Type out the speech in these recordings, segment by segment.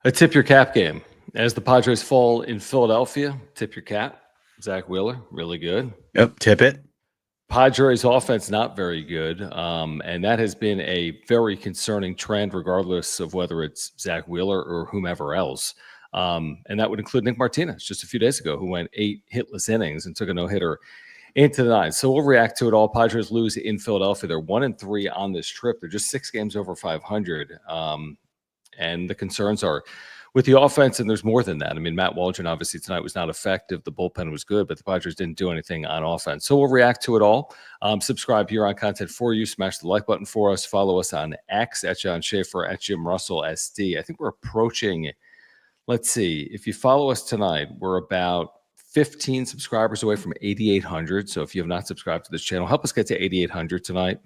A tip your cap game. As the Padres fall in Philadelphia, tip your cap. Zach Wheeler, really good. Yep, tip it. Padres offense not very good, and that has been a very concerning trend, regardless of whether it's Zach Wheeler or whomever else. And that would include Nick Martinez just a few days ago, who went 8 hitless innings and took a no-hitter into the 9th. So we'll react to it all. Padres lose in Philadelphia. They're 1-3 on this trip. They're just 6 games over 500. And the concerns are with the offense, and there's more than that. I mean, Matt Waldron obviously tonight was not effective. The bullpen was good, but the Padres didn't do anything on offense. So we'll react to it all. Subscribe here on content for you. Smash the like button for us. Follow us on X at John Schaefer, at Jim Russell SD. I think we're approaching, let's see, if you follow us tonight, we're about 15 subscribers away from 8,800. So if you have not subscribed to this channel, help us get to 8,800 tonight.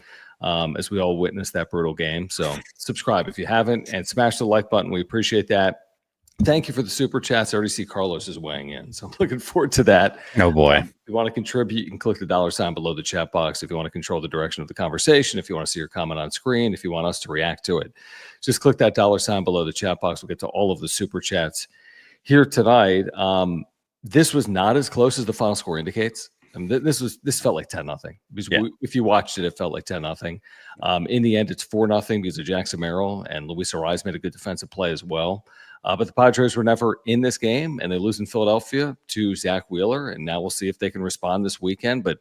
As we all witness that brutal game. So subscribe if you haven't, and smash the like button. We appreciate that. Thank you for the super chats. I already see Carlos is weighing in, so I'm looking forward to that. Oh, boy. If you want to contribute, you can click the $ below the chat box. If you want to control the direction of the conversation, if you want to see your comment on screen, if you want us to react to it, just click that $ below the chat box. We'll get to all of the super chats here tonight. This was not as close as the final score indicates. I mean, this felt like 10-0 because if you watched it, it felt like 10-0. In the end, it's 4-0 because of Jackson Merrill, and Luis Ariz made a good defensive play as well. But the Padres were never in this game, and they lose in Philadelphia to Zach Wheeler, and now we'll see if they can respond this weekend. But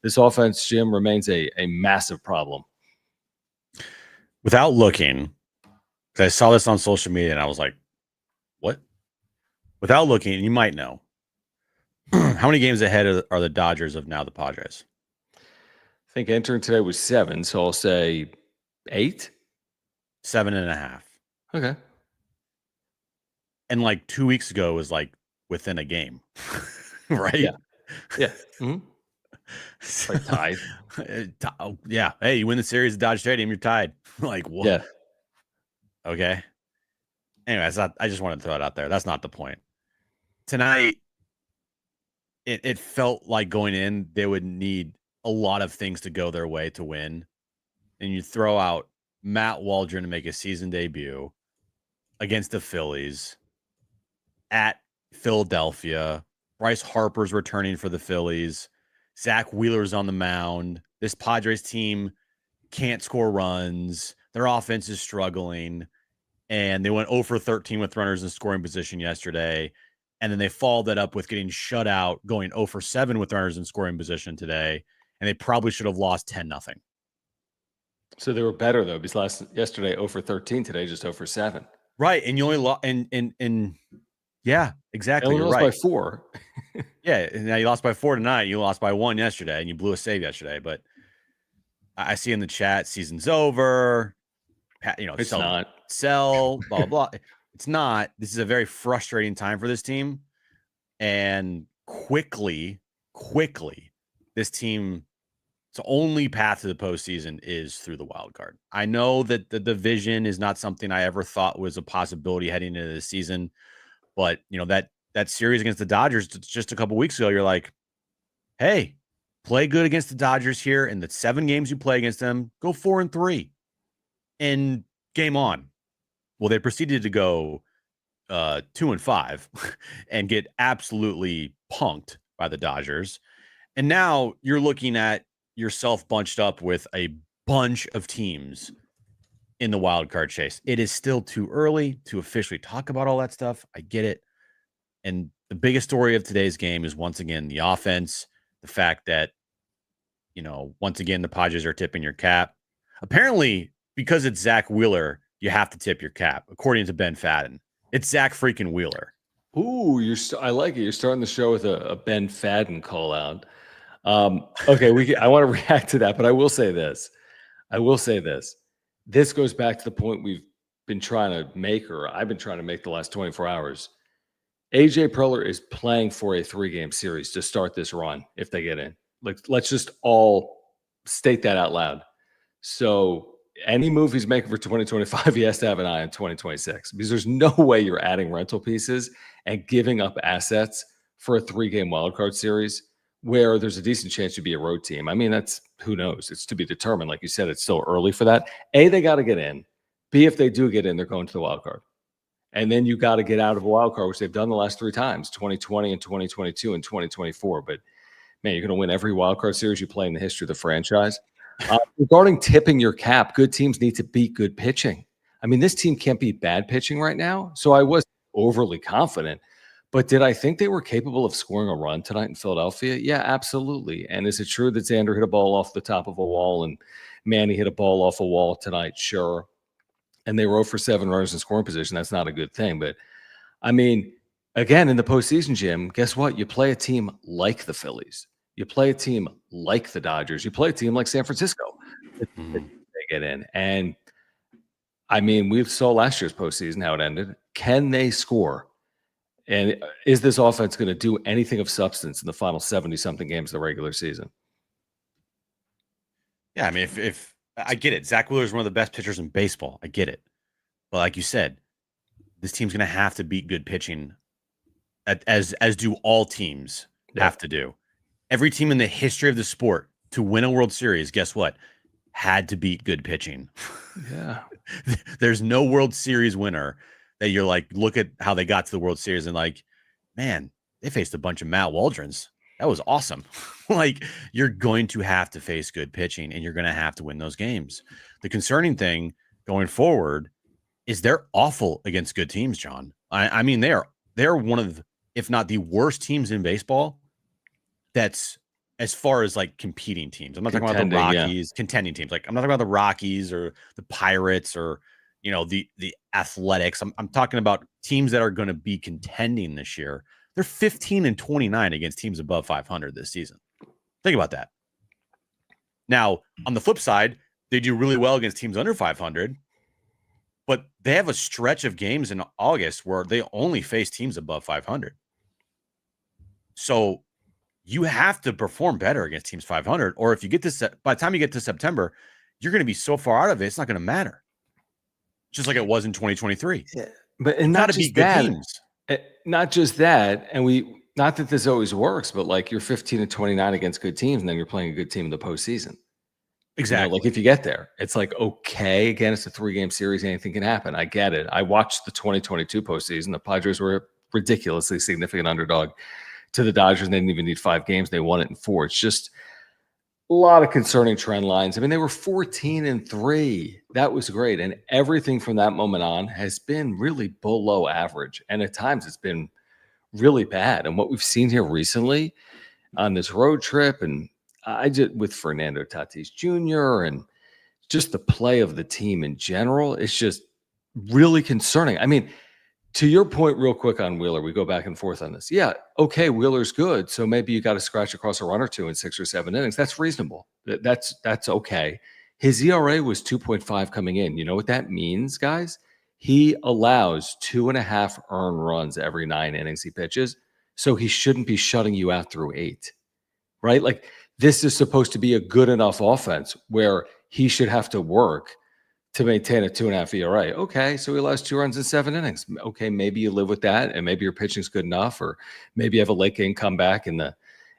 this offense, Jim, remains a massive problem. Without looking, because I saw this on social media, and I was like, what? Without looking, you might know. How many games ahead are the Dodgers of now the Padres? I think entering today was 7, so I'll say 8? 7.5. Okay. And like 2 weeks ago was like within a game, right? Yeah. Yeah. Mm-hmm. Like tied. Yeah. Hey, you win the series at Dodge Stadium, you're tied. Like, what? Yeah. Okay. Anyways, I just wanted to throw it out there. That's not the point. Tonight, it felt like going in, they would need a lot of things to go their way to win. And you throw out Matt Waldron to make a season debut against the Phillies at Philadelphia. Bryce Harper's returning for the Phillies. Zach Wheeler's on the mound. This Padres team can't score runs. Their offense is struggling. And they went 0 for 13 with runners in scoring position yesterday. And then they followed that up with getting shut out, going 0 for 7 with runners in scoring position today. And they probably should have lost 10-0. So they were better, though, because yesterday 0 for 13, today just 0 for 7. Right. And you only lost and yeah, exactly. You lost by 4. Yeah. And now you lost by 4 tonight. You lost by 1 yesterday, and you blew a save yesterday. But I see in the chat, season's over. It's not. Sell, blah, blah, blah. It's not. This is a very frustrating time for this team. And quickly, this team's only path to the postseason is through the wild card. I know that the division is not something I ever thought was a possibility heading into the season. But, that series against the Dodgers just a couple weeks ago, you're like, hey, play good against the Dodgers here. In the 7 games you play against them, go 4-3 and game on. Well, they proceeded to go 2-5 and get absolutely punked by the Dodgers. And now you're looking at yourself bunched up with a bunch of teams in the wild card chase. It is still too early to officially talk about all that stuff. I get it. And the biggest story of today's game is, once again, the offense, the fact that, once again, the Padres are tipping your cap. Apparently, because it's Zach Wheeler, you have to tip your cap, according to Ben Fadden. It's Zach freaking Wheeler. Ooh, I like it. You're starting the show with a Ben Fadden call out. Okay, I want to react to that, but I will say this. This goes back to the point we've been trying to make, or I've been trying to make the last 24 hours. AJ Preller is playing for a 3-game series to start this run if they get in. Like, let's just all state that out loud. So any move he's making for 2025, he has to have an eye on 2026, because there's no way you're adding rental pieces and giving up assets for a 3-game wildcard series where there's a decent chance you'd be a road team. I mean, that's, who knows? It's to be determined. Like you said, it's still early for that. A, they got to get in. B, if they do get in, they're going to the wild card. And then you got to get out of a wild card, which they've done the last 3 times, 2020 and 2022 and 2024. But man, you're going to win every wild card series you play in the history of the franchise. Regarding tipping your cap, good teams need to beat good pitching. I mean, this team can't beat bad pitching right now. So I was overly confident. But did I think they were capable of scoring a run tonight in Philadelphia? Yeah, absolutely. And is it true that Xander hit a ball off the top of a wall and Manny hit a ball off a wall tonight? Sure. And they were 0 for 7 runners in scoring position. That's not a good thing. But I mean, again, in the postseason, Jim, guess what? You play a team like the Phillies. You play a team like the Dodgers. You play a team like San Francisco. They get in. And I mean, we saw last year's postseason how it ended. Can they score? And is this offense going to do anything of substance in the final 70-something games of the regular season? Yeah, I mean, if I get it, Zach Wheeler is one of the best pitchers in baseball. I get it. But like you said, this team's going to have to beat good pitching, as do all teams have to do. Every team in the history of the sport to win a World Series, guess what? Had to beat good pitching. Yeah. There's no World Series winner that you're like, look at how they got to the World Series and like, man, they faced a bunch of Matt Waldrons. That was awesome. Like, you're going to have to face good pitching and you're going to have to win those games. The concerning thing going forward is they're awful against good teams, John. I mean, they're one of, if not the worst teams in baseball. That's as far as like competing teams. I'm not talking about the Rockies, contending teams. Like, I'm not talking about the Rockies or the Pirates or, you know, the Athletics. I'm talking about teams that are going to be contending this year. They're 15-29 against teams above 500 this season. Think about that. Now, on the flip side, they do really well against teams under 500, but they have a stretch of games in August where they only face teams above 500. So you have to perform better against teams 500, or if you get this, by the time you get to September, you're going to be so far out of it, it's not going to matter. Just like it was in 2023. Yeah, but and not just that, teams. Not just that, and not that this always works, but like you're 15-29 against good teams, and then you're playing a good team in the postseason. Exactly. You know, like if you get there, it's like, okay, again, it's a 3-game series, anything can happen. I get it. I watched the 2022 postseason. The Padres were a ridiculously significant underdog to the Dodgers, and they didn't even need 5 games. They won it in 4. It's just a lot of concerning trend lines. I mean, they were 14-3. That was great. And everything from that moment on has been really below average. And at times it's been really bad. And what we've seen here recently on this road trip, and I did with Fernando Tatis Jr. and just the play of the team in general, it's just really concerning. I mean, to your point, real quick on Wheeler, we go back and forth on this. Yeah, okay, Wheeler's good, so maybe you got to scratch across a run or two in 6 or 7 innings. That's reasonable. That's okay. His ERA was 2.5 coming in. You know what that means, guys? He allows 2.5 earned runs every 9 innings he pitches, so he shouldn't be shutting you out through 8, right? Like, this is supposed to be a good enough offense where he should have to work to maintain a 2.5 ERA. Okay, so he allows 2 runs in 7 innings. Okay, maybe you live with that, and maybe your pitching's good enough, or maybe you have a late game comeback in the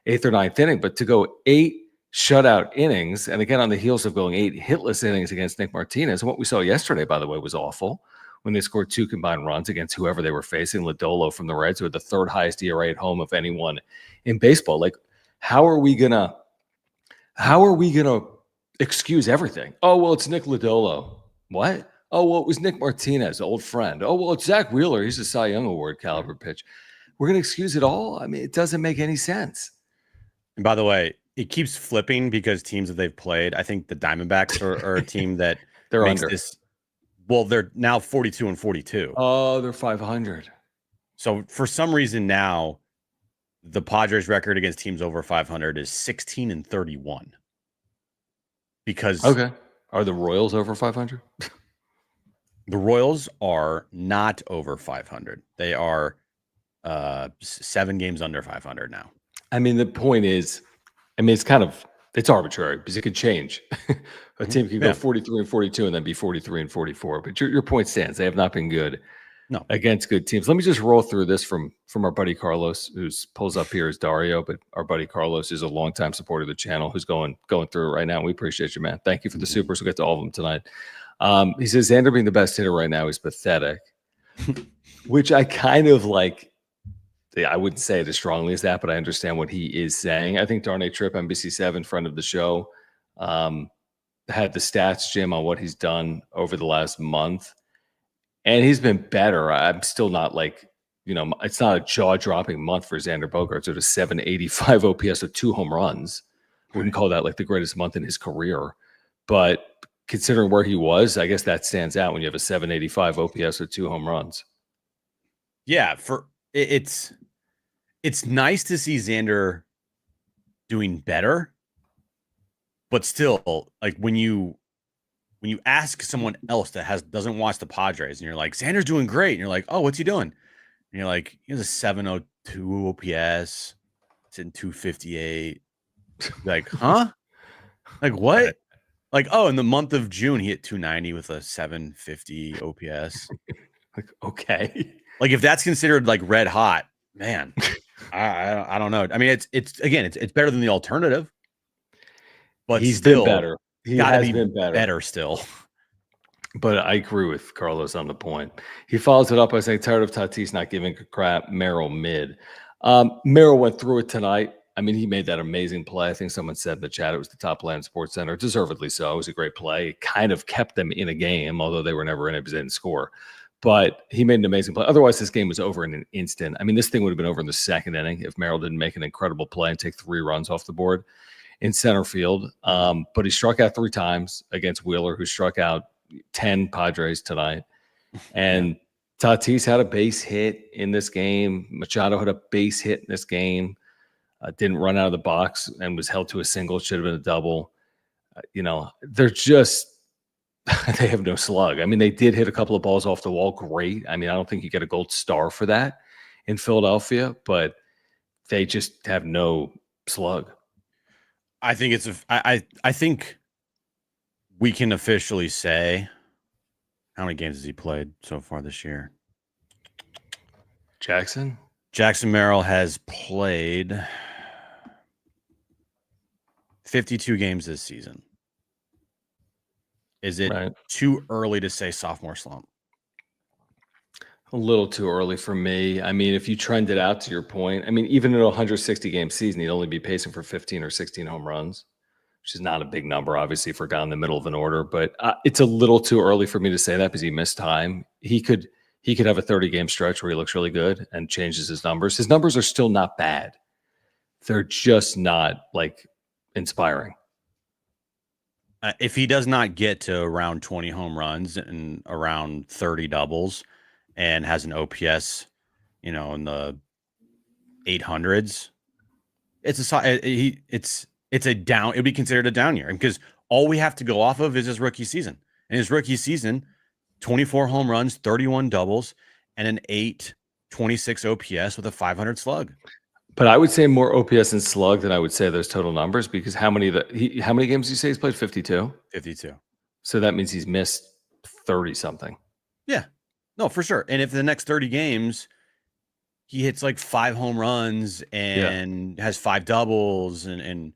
8th or 9th inning. But to go 8 shutout innings, and again on the heels of going 8 hitless innings against Nick Martinez, and what we saw yesterday, by the way, was awful when they scored 2 combined runs against whoever they were facing, Lodolo from the Reds, who had the 3rd highest ERA at home of anyone in baseball. Like, how are we gonna excuse everything? Oh, well, it's Nick Lodolo. What? Oh, well, it was Nick Martinez, old friend. Oh, well, it's Zach Wheeler. He's a Cy Young Award caliber pitch. We're going to excuse it all? I mean, it doesn't make any sense. And by the way, it keeps flipping because teams that they've played, I think the Diamondbacks are a team that they're makes under. This. Well, they're now 42-42. Oh, they're 500. So for some reason now, the Padres record against teams over 500 is 16-31. Because are the Royals over 500? The Royals are not over 500. They are 7 games under 500 now. I mean, the point is, it's arbitrary because it could change. A team can go 43-42 and then be 43-44. But your point stands. They have not been good against good teams. Let me just roll through this from our buddy Carlos, who's pulls up here as Dario, but our buddy Carlos is a longtime supporter of the channel who's going through it right now. And we appreciate you, man. Thank you for the supers. We'll get to all of them tonight. He says Xander being the best hitter right now is pathetic. which I kind of like. I wouldn't say it as strongly as that, but I understand what he is saying. I think Darnay Tripp, NBC7, friend of the show, had the stats, Jim, on what he's done over the last month. And he's been better. I'm still not like, it's not a jaw-dropping month for Xander Bogaerts. At a 785 OPS with 2 home runs. Wouldn't call that like the greatest month in his career. But considering where he was, I guess that stands out when you have a 785 OPS with 2 home runs. Yeah, it's nice to see Xander doing better, but still, like when you ask someone else that doesn't watch the Padres and you're like, Xander's doing great, and you're like, oh, what's he doing? And you're like, he has a 702 OPS, it's in 258. Like, huh? Like what? Right. Like, oh, in the month of June, he hit 290 with a 750 OPS. Like, okay. Like if that's considered like red hot, man, I don't know. I mean, it's better than the alternative, but He's still been better. He has been better still. But I agree with Carlos on the point. He follows it up by saying, tired of Tatis not giving a crap. Merrill mid. Merrill went through it tonight. I mean, he made that amazing play. I think someone said in the chat it was the top play in Sports Center. Deservedly so. It was a great play. It kind of kept them in a game, although they were never in it because they didn't score. But he made an amazing play. Otherwise, this game was over in an instant. I mean, this thing would have been over in the second inning if Merrill didn't make an incredible play and take 3 runs off the board in center field. But he struck out 3 times against Wheeler, who struck out 10 Padres tonight. And Tatis had a base hit in this game. Machado had a base hit in this game. Didn't run out of the box and was held to a single. Should have been a double. They're just they have no slug. I mean, they did hit a couple of balls off the wall. Great. I mean, I don't think you get a gold star for that in Philadelphia, but they just have no slug. I think I think we can officially say how many games has he played so far this year? Jackson Merrill has played 52 games this season. Is it too early to say sophomore slump? A little too early for me. I mean, if you trend it out to your point, I mean, even in a 160-game season, he'd only be pacing for 15 or 16 home runs, which is not a big number, obviously, for a guy in the middle of an order. But it's a little too early for me to say that because he missed time. He could have a 30-game stretch where he looks really good and changes his numbers. His numbers are still not bad. They're just not, like, inspiring. If he does not get to around 20 home runs and around 30 doubles and has an OPS, in the 800s, it's a down. It'd be considered a down year because all we have to go off of is his rookie season. And his rookie season, 24 home runs, 31 doubles, and an 826 OPS with a 500 slug. But I would say more OPS and slug than I would say those total numbers because how many games do you say he's played? 52? 52. So that means he's missed 30 something. Yeah. No, for sure. And if the next 30 games he hits like 5 home runs and has 5 doubles and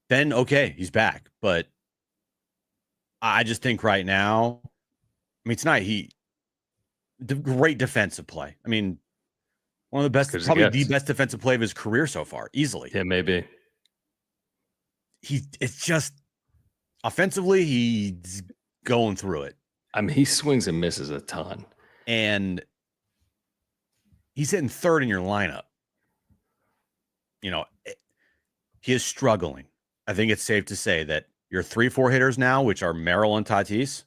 then okay, he's back. But I just think right now, I mean, tonight the great defensive play. I mean, one of the best, probably the best defensive play of his career so far, easily. Yeah, maybe. It's just offensively, he's going through it. I mean, he swings and misses a ton. And he's hitting third in your lineup. He is struggling. I think it's safe to say that your 3-4 hitters now, which are Merrill and Tatis,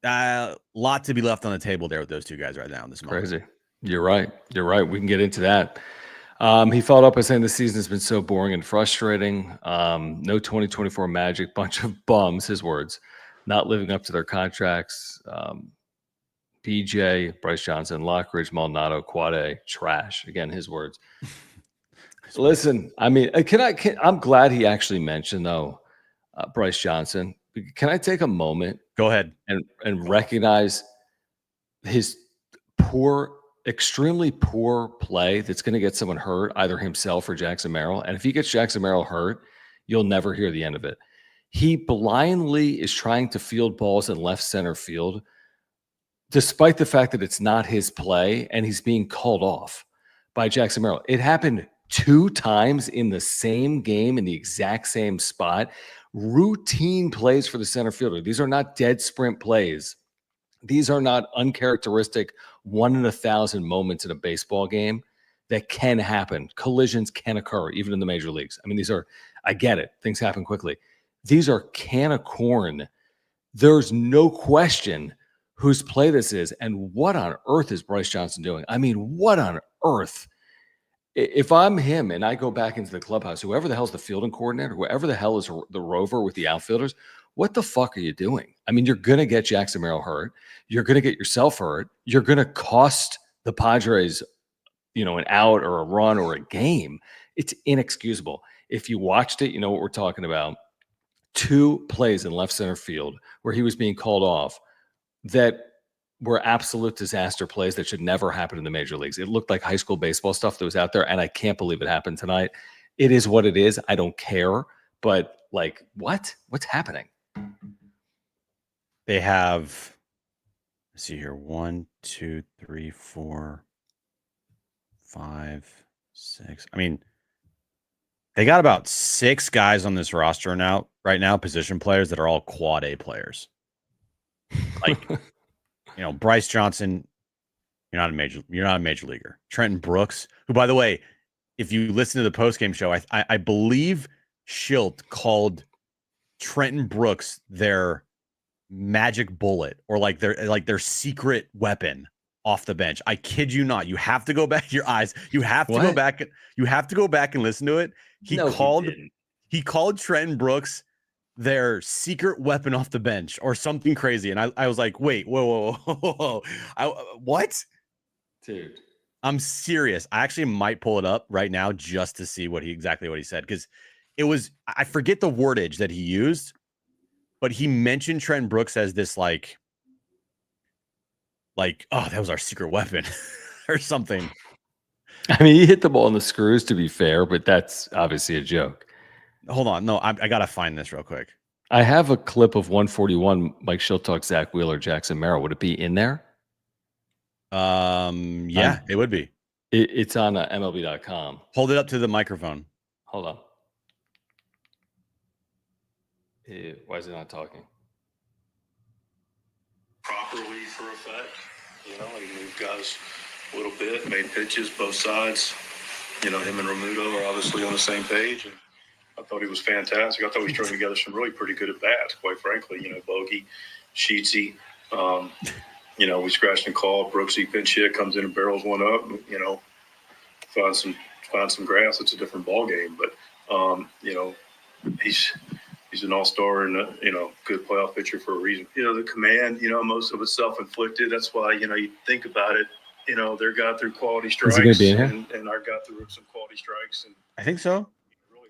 a lot to be left on the table there with those two guys right now in this moment. Crazy. You're right. We can get into that. He followed up by saying the season has been so boring and frustrating. No 2024 magic, bunch of bums, his words, not living up to their contracts. BJ, Bryce Johnson, Lockridge, Maldonado, Quade, trash. Again, his words. Listen, I mean, I'm glad he actually mentioned, though, Bryce Johnson. Can I take a moment? Go ahead. And recognize his extremely poor play that's going to get someone hurt, either himself or Jackson Merrill. And if he gets Jackson Merrill hurt, you'll never hear the end of it. He blindly is trying to field balls in left center field despite the fact that it's not his play and he's being called off by Jackson Merrill. It happened 2 times in the same game in the exact same spot. Routine plays for the center fielder. These are not dead sprint plays. These are not uncharacteristic 1 in 1,000 moments in a baseball game that can happen. Collisions can occur even in the major leagues. I mean, I get it. Things happen quickly. These are can of corn. There's no question whose play this is. And what on earth is Bryce Johnson doing? I mean, what on earth? If I'm him and I go back into the clubhouse, whoever the hell's the fielding coordinator, whoever the hell is the rover with the outfielders, what the fuck are you doing? I mean, you're going to get Jackson Merrill hurt. You're going to get yourself hurt. You're going to cost the Padres, an out or a run or a game. It's inexcusable. If you watched it, you know what we're talking about. 2 plays in left center field where he was being called off that were absolute disaster plays that should never happen in the major leagues. It looked like high school baseball stuff that was out there, and I can't believe it happened tonight. It is what it is. I don't care. But, what? What's happening? They have, let's see here, 1, 2, 3, 4, 5, 6. I mean, they got about 6 guys on this roster right now, position players that are all quad A players. Bryce Johnson, you're not a major leaguer. Trenton Brooks, who, by the way, if you listen to the postgame show, I believe Schilt called Trenton Brooks their magic bullet or their secret weapon off the bench. I kid you not. You have to go back your eyes. You have to go back. You have to go back and listen to it. He called Trenton Brooks their secret weapon off the bench or something crazy. And I was like, wait, whoa. What? Dude. I'm serious. I actually might pull it up right now just to see exactly what he said. Because I forget the wordage that he used, but he mentioned Trent Brooks as this oh, that was our secret weapon or something. I mean, he hit the ball in the screws, to be fair, but that's obviously a joke. Hold on. No, I got to find this real quick. I have a clip of 141, Mike Schilt talk, Zach Wheeler, Jackson Merrill. Would it be in there? Yeah, it would be. It's on MLB.com. Hold it up to the microphone. Hold on. Why is it not talking? Properly for effect. He moved guys a little bit, made pitches, both sides. Him and Romuto are obviously on the same page. And I thought he was fantastic. I thought he strung together some really pretty good at-bats, quite frankly. Bogey, Sheetsy. We scratched and called. Brooksy pinch hit, comes in and barrels one up. Find some grass. It's a different ball game. But, he's an all-star and, good playoff pitcher for a reason. The command, most of it's self-inflicted. That's why, you think about it. Their guy threw quality strikes. Is he going to be in here? And our guy threw some quality strikes. And I think so. Really,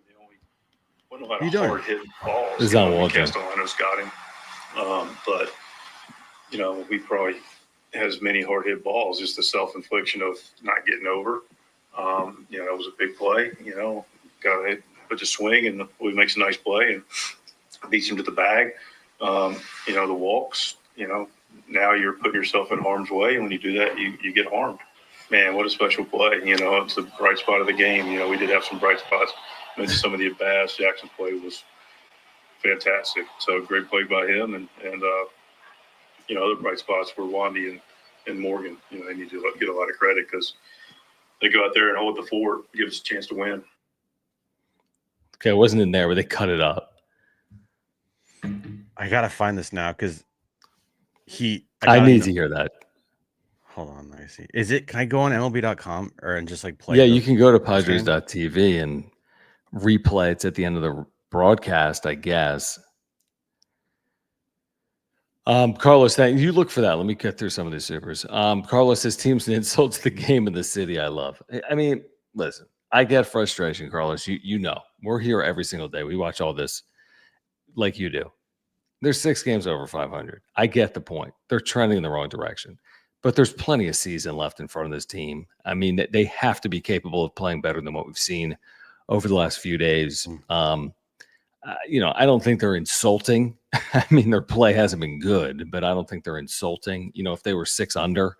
wasn't a lot of hard-hit balls. This is on Waldron. Castellanos got him. But, we probably had as many hard-hit balls, just the self-infliction of not getting over. It was a big play. Got hit with the swing, and he makes a nice play and beats him to the bag. The walks, now you're putting yourself in harm's way, and when you do that, you get harmed. Man, what a special play. It's a bright spot of the game. We did have some bright spots. Maybe some of the at-bats. Jackson's play was fantastic. So great play by him. And other bright spots were Wandy and Morgan. They need to get a lot of credit because they go out there and hold the fort, give us a chance to win. Okay, it wasn't in there, but they cut it up. I got to find this now because I need to hear that. Hold on, let me see. Can I go on MLB.com and just play? Yeah, you can go to Padres.tv and replay. It's at the end of the broadcast, I guess. Carlos, you look for that. Let me get through some of these supers. Carlos says teams and insults the game in the city. I love. I mean, listen, I get frustration, Carlos. You know, we're here every single day. We watch all this like you do. There's 6 games over 500. I get the point. They're trending in the wrong direction, but there's plenty of season left in front of this team. I mean, they have to be capable of playing better than what we've seen over the last few days. I don't think they're insulting. I mean, their play hasn't been good, but I don't think they're insulting. If they were 6 under,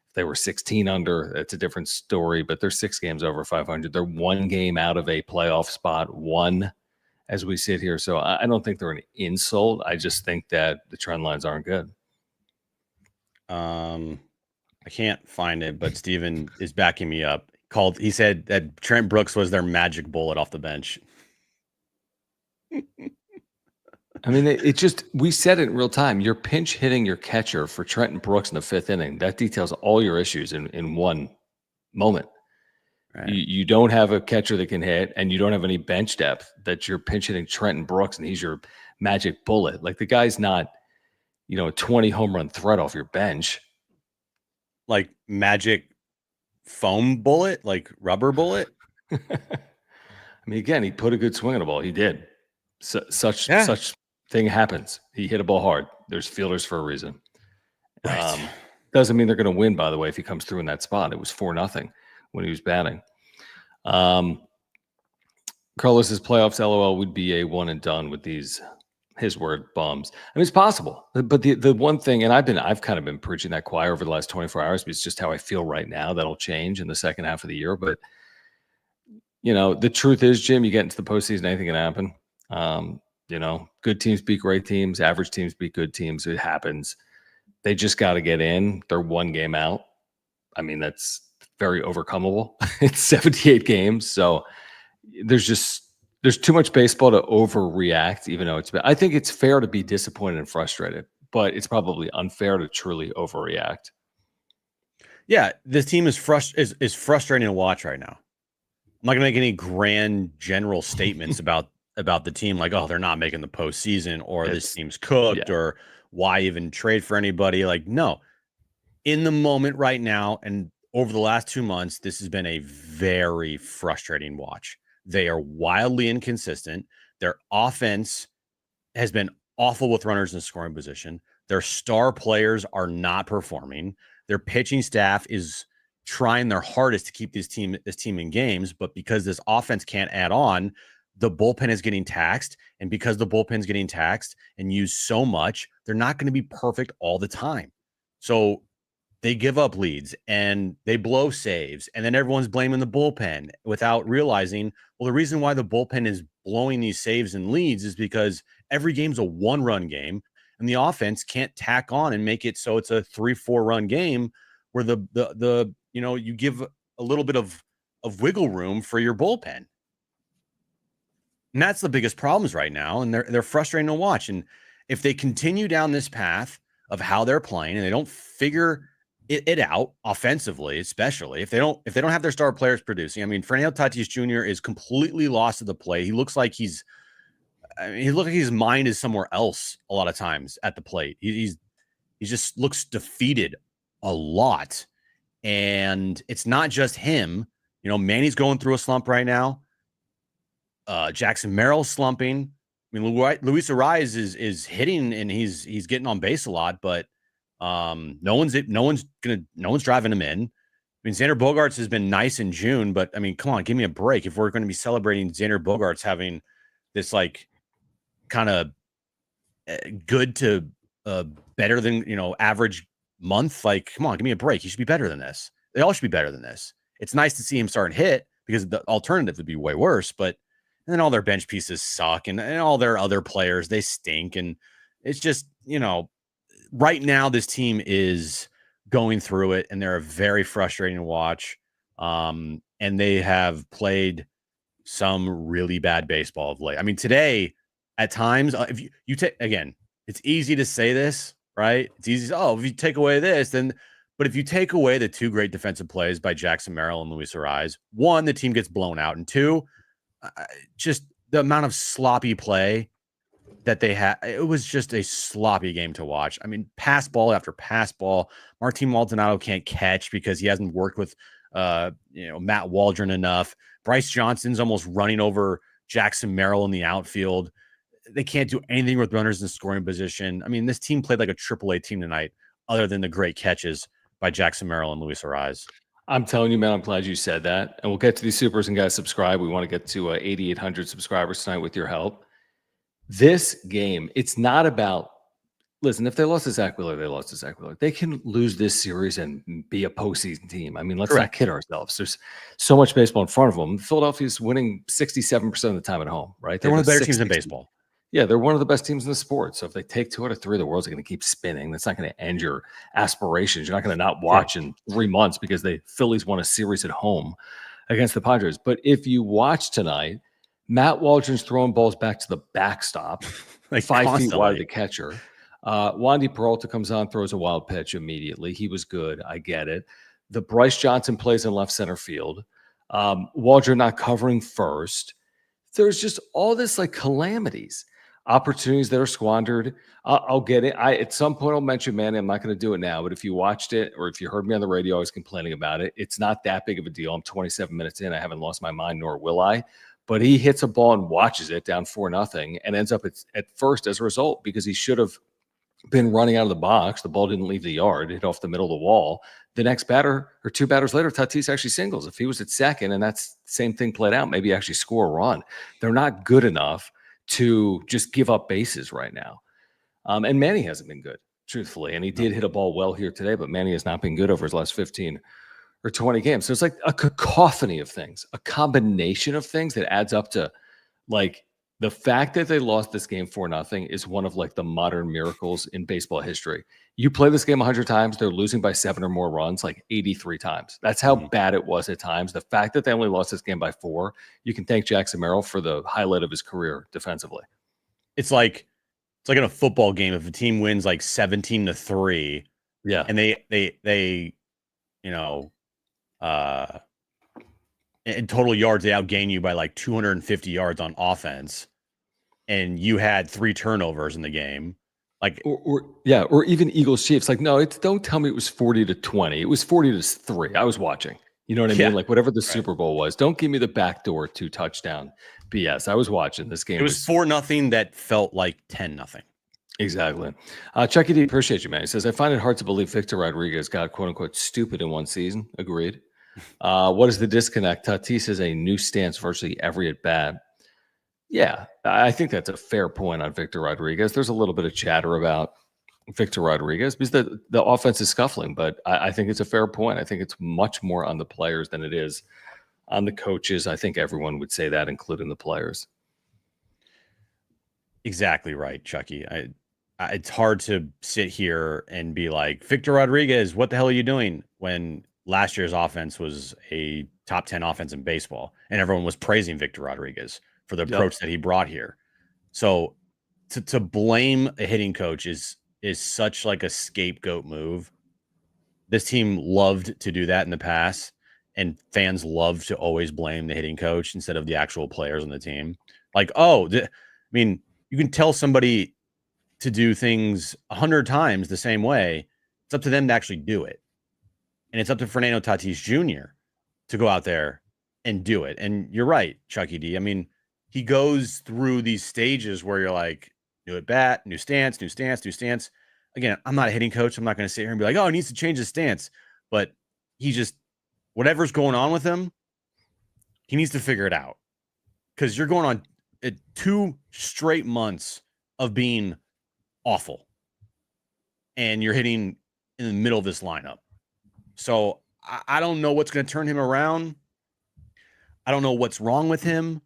if they were 16 under, it's a different story, but they're 6 games over 500. They're 1 game out of a playoff spot, one as we sit here. So I don't think they're an insult. I just think that the trend lines aren't good. I can't find it, but Steven is backing me up. He said that Trent Brooks was their magic bullet off the bench. I mean, we said it in real time. You're pinch hitting your catcher for Trenton Brooks in the 5th inning. That details all your issues in one moment. Right. You don't have a catcher that can hit, and you don't have any bench depth that you're pinch hitting Trenton Brooks, and he's your magic bullet. Like, the guy's not, a 20 home run threat off your bench. Like magic foam bullet, like rubber bullet. I mean, again, he put a good swing on the ball. He did. Such thing happens. He hit a ball hard. There's fielders for a reason. Right. Doesn't mean they're going to win, by the way, if he comes through in that spot. It was 4-0 when he was batting. Carlos's playoffs LOL would be a one and done with these, his word, bums. I mean, it's possible, but the one thing, and I've kind of been preaching that choir over the last 24 hours, but it's just how I feel right now. That'll change in the second half of the year. But the truth is, Jim, you get into the postseason, anything can happen. Good teams beat great teams, average teams beat good teams. It happens. They just got to get in. They're 1 game out. I mean, that's very overcomable. It's 78 games. So there's too much baseball to overreact, even though I think it's fair to be disappointed and frustrated, but it's probably unfair to truly overreact. Yeah, this team is frustrating to watch right now. I'm not going to make any grand general statements about the team, like, oh, they're not making the postseason, or this team's cooked, or why even trade for anybody. Like, no. In the moment right now, and over the last 2 months, this has been a very frustrating watch. They are wildly inconsistent. Their offense has been awful with runners in scoring position. Their star players are not performing. Their pitching staff is trying their hardest to keep this team in games, but because this offense can't add on, the bullpen is getting taxed. And because the bullpen's getting taxed and used so much, they're not going to be perfect all the time. So they give up leads and they blow saves, and then everyone's blaming the bullpen without realizing, well, the reason why the bullpen is blowing these saves and leads is because every game's a 1-run game, and the offense can't tack on and make it so it's a 3-4 run game where you give a little bit of wiggle room for your bullpen. And that's the biggest problems right now, and they're frustrating to watch. And if they continue down this path of how they're playing and they don't figure it out offensively, especially if they don't have their star players producing. I mean, Fernando Tatis Jr. is completely lost at the plate. He looks like his mind is somewhere else a lot of times at the plate. He just looks defeated a lot. And it's not just him. Manny's going through a slump right now. Jackson Merrill's slumping. I mean, Luis Ariz is hitting and he's getting on base a lot, but no one's driving him in. I mean, Xander Bogaerts has been nice in June, but I mean, come on, give me a break. If we're going to be celebrating Xander Bogaerts having this like kind of good to better than average month, like, come on, give me a break. He should be better than this. They all should be better than this. It's nice to see him start and hit because the alternative would be way worse. But then all their bench pieces suck, and all their other players, they stink, and it's just right now, this team is going through it, and they're very frustrating to watch. And they have played some really bad baseball of late. I mean, today, at times, if you take, again, it's easy to say this, right? It's easy to, if you take away this, but if you take away the 2 great defensive plays by Jackson Merrill and Luis Ariz, 1, the team gets blown out, and 2, just the amount of sloppy play that they had. It was just a sloppy game to watch. I mean, pass ball after pass ball. Martin Maldonado can't catch because he hasn't worked with Matt Waldron enough. Bryce Johnson's almost running over Jackson Merrill in the outfield. They can't do anything with runners in scoring position. I mean, this team played like a AAA team tonight, other than the great catches by Jackson Merrill and Luis Ariz. I'm telling you, man, I'm glad you said that. And we'll get to these supers, and guys, subscribe. We want to get to 8,800 subscribers tonight with your help. This game, it's not about, listen, if they lost to Zach Wheeler, they lost to Zach Wheeler. They can lose this series and be a postseason team. I mean, let's not kid ourselves. There's so much baseball in front of them. Philadelphia's winning 67% of the time at home, right? They're one of the better teams in baseball. Yeah, they're one of the best teams in the sport. So if they take 2 out of 3, the world's going to keep spinning. That's not going to end your aspirations. You're not going to not watch in 3 months because the Phillies won a series at home against the Padres. But if you watch tonight, Matt Waldron's throwing balls back to the backstop, like 5 feet wide of the catcher. Wandy Peralta comes on, throws a wild pitch immediately. He was good. I get it. The Bryce Johnson plays in left center field. Waldron not covering first. There's just all this like calamities, opportunities that are squandered. I'll get it. At some point I'll mention Manny. I'm not going to do it now, but if you watched it or if you heard me on the radio, I was complaining about it. It's not that big of a deal. I'm 27 minutes in. I haven't lost my mind, nor will I. But he hits a ball and watches it down 4-0 and ends up at first as a result because he should have been running out of the box. The ball didn't leave the yard, hit off the middle of the wall. The next batter or 2 batters later, Tatis actually singles. If he was at second and that's the same thing played out, maybe actually score a run. They're not good enough to just give up bases right now. And Manny hasn't been good, truthfully. And he did hit a ball well here today, but Manny has not been good over his last 15 or 20 games. So it's like a cacophony of things, a combination of things that adds up to like the fact that they lost this game 4-0 is one of like the modern miracles in baseball history. You play this game 100 times, they're losing by 7 or more runs, like 83 times. That's how bad it was at times. The fact that they only lost this game by 4, you can thank Jackson Merrill for the highlight of his career defensively. It's like in a football game, if a team wins like 17-3, yeah, and they in total yards, they outgain you by like 250 yards on offense, and you had 3 turnovers in the game. Like, or even Eagles Chiefs. Like, no, don't tell me it was 40-20. It was 40-3. I was watching. You know what I mean? Like whatever the Super Bowl was. Don't give me the backdoor 2 touchdown BS. I was watching this game. It was 4-0 that felt like 10-0. Exactly. Chucky D, appreciate you, man. He says, I find it hard to believe Victor Rodriguez got quote unquote stupid in one season. Agreed. What is the disconnect? Tatis has a new stance virtually every at bat. Yeah, I think that's a fair point on Victor Rodriguez. There's a little bit of chatter about Victor Rodriguez because the offense is scuffling, but I think it's a fair point. I think it's much more on the players than it is on the coaches. I think everyone would say that, including the players. Exactly right, Chucky. It's hard to sit here and be like, Victor Rodriguez, what the hell are you doing? When last year's offense was a top 10 offense in baseball, and everyone was praising Victor Rodriguez for the approach that he brought here. So to blame a hitting coach is such like a scapegoat move. This team loved to do that in the past, and fans love to always blame the hitting coach instead of the actual players on the team. Like, I mean, you can tell somebody to do things 100 times the same way. It's up to them to actually do it. And it's up to Fernando Tatis Jr. to go out there and do it. And you're right, Chucky D. I mean, he goes through these stages where you're like, new at bat, new stance, new stance, new stance. Again, I'm not a hitting coach. I'm not going to sit here and be like, oh, he needs to change his stance. But he just, whatever's going on with him, he needs to figure it out. Because you're going on 2 straight months of being awful. And you're hitting in the middle of this lineup. So I don't know what's going to turn him around. I don't know what's wrong with him.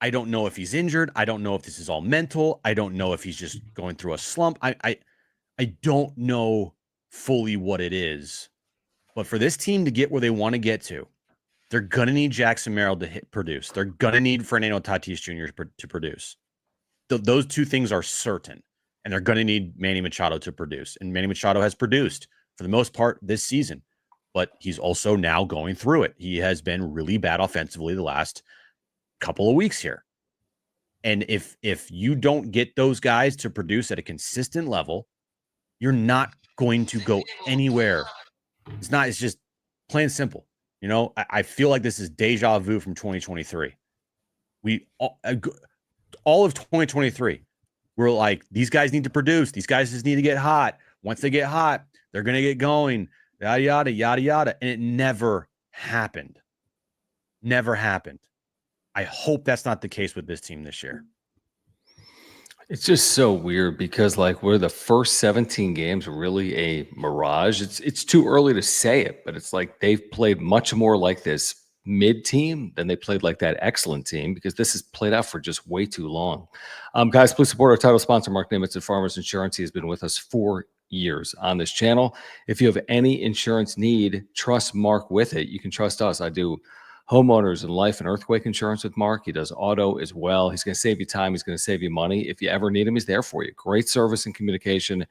I don't know if he's injured. I don't know if this is all mental. I don't know if he's just going through a slump. I don't know fully what it is. But for this team to get where they want to get to, they're going to need Jackson Merrill to produce. They're going to need Fernando Tatis Jr. to produce. Those 2 things are certain. And they're going to need Manny Machado to produce. And Manny Machado has produced for the most part this season. But he's also now going through it. He has been really bad offensively the last couple of weeks here. And if you don't get those guys to produce at a consistent level, you're not going to go anywhere. It's just plain simple. You know, I feel like this is deja vu from 2023. All of 2023, we're like, these guys need to produce. These guys just need to get hot. Once they get hot, they're going to get going. Yada, yada, yada, yada. And it never happened. Never happened. I hope that's not the case with this team this year. It's just so weird because like were the first 17 games really a mirage? It's too early to say it, but it's like they've played much more like this mid team than they played like that excellent team because this has played out for just way too long. Guys, please support our title sponsor, Mark Nimitz at Farmers Insurance. He has been with us for years on this channel. If you have any insurance need, trust Mark with it. You can trust us. I do homeowners and life and earthquake insurance with Mark. He does auto as well. He's going to save you time. He's going to save you money. If you ever need him, he's there for you. Great service and communication.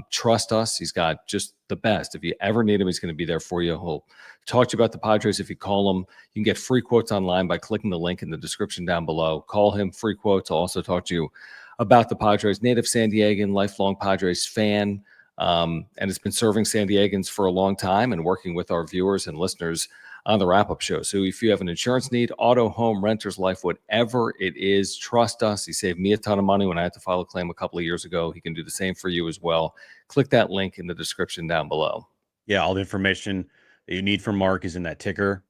Trust us. He's got just the best. If you ever need him, he's going to be there for you. He'll talk to you about the Padres if you call him. You can get free quotes online by clicking the link in the description down below. Call him, free quotes. I'll also talk to you about the Padres. Native San Diegan, lifelong Padres fan. And it's been serving San Diegans for a long time and working with our viewers and listeners on the wrap-up show. So if you have an insurance need, auto, home, renter's life, whatever it is, trust us. He saved me a ton of money when I had to file a claim a couple of years ago. He can do the same for you as well. Click that link in the description down below. Yeah, all the information that you need from Mark is in that ticker.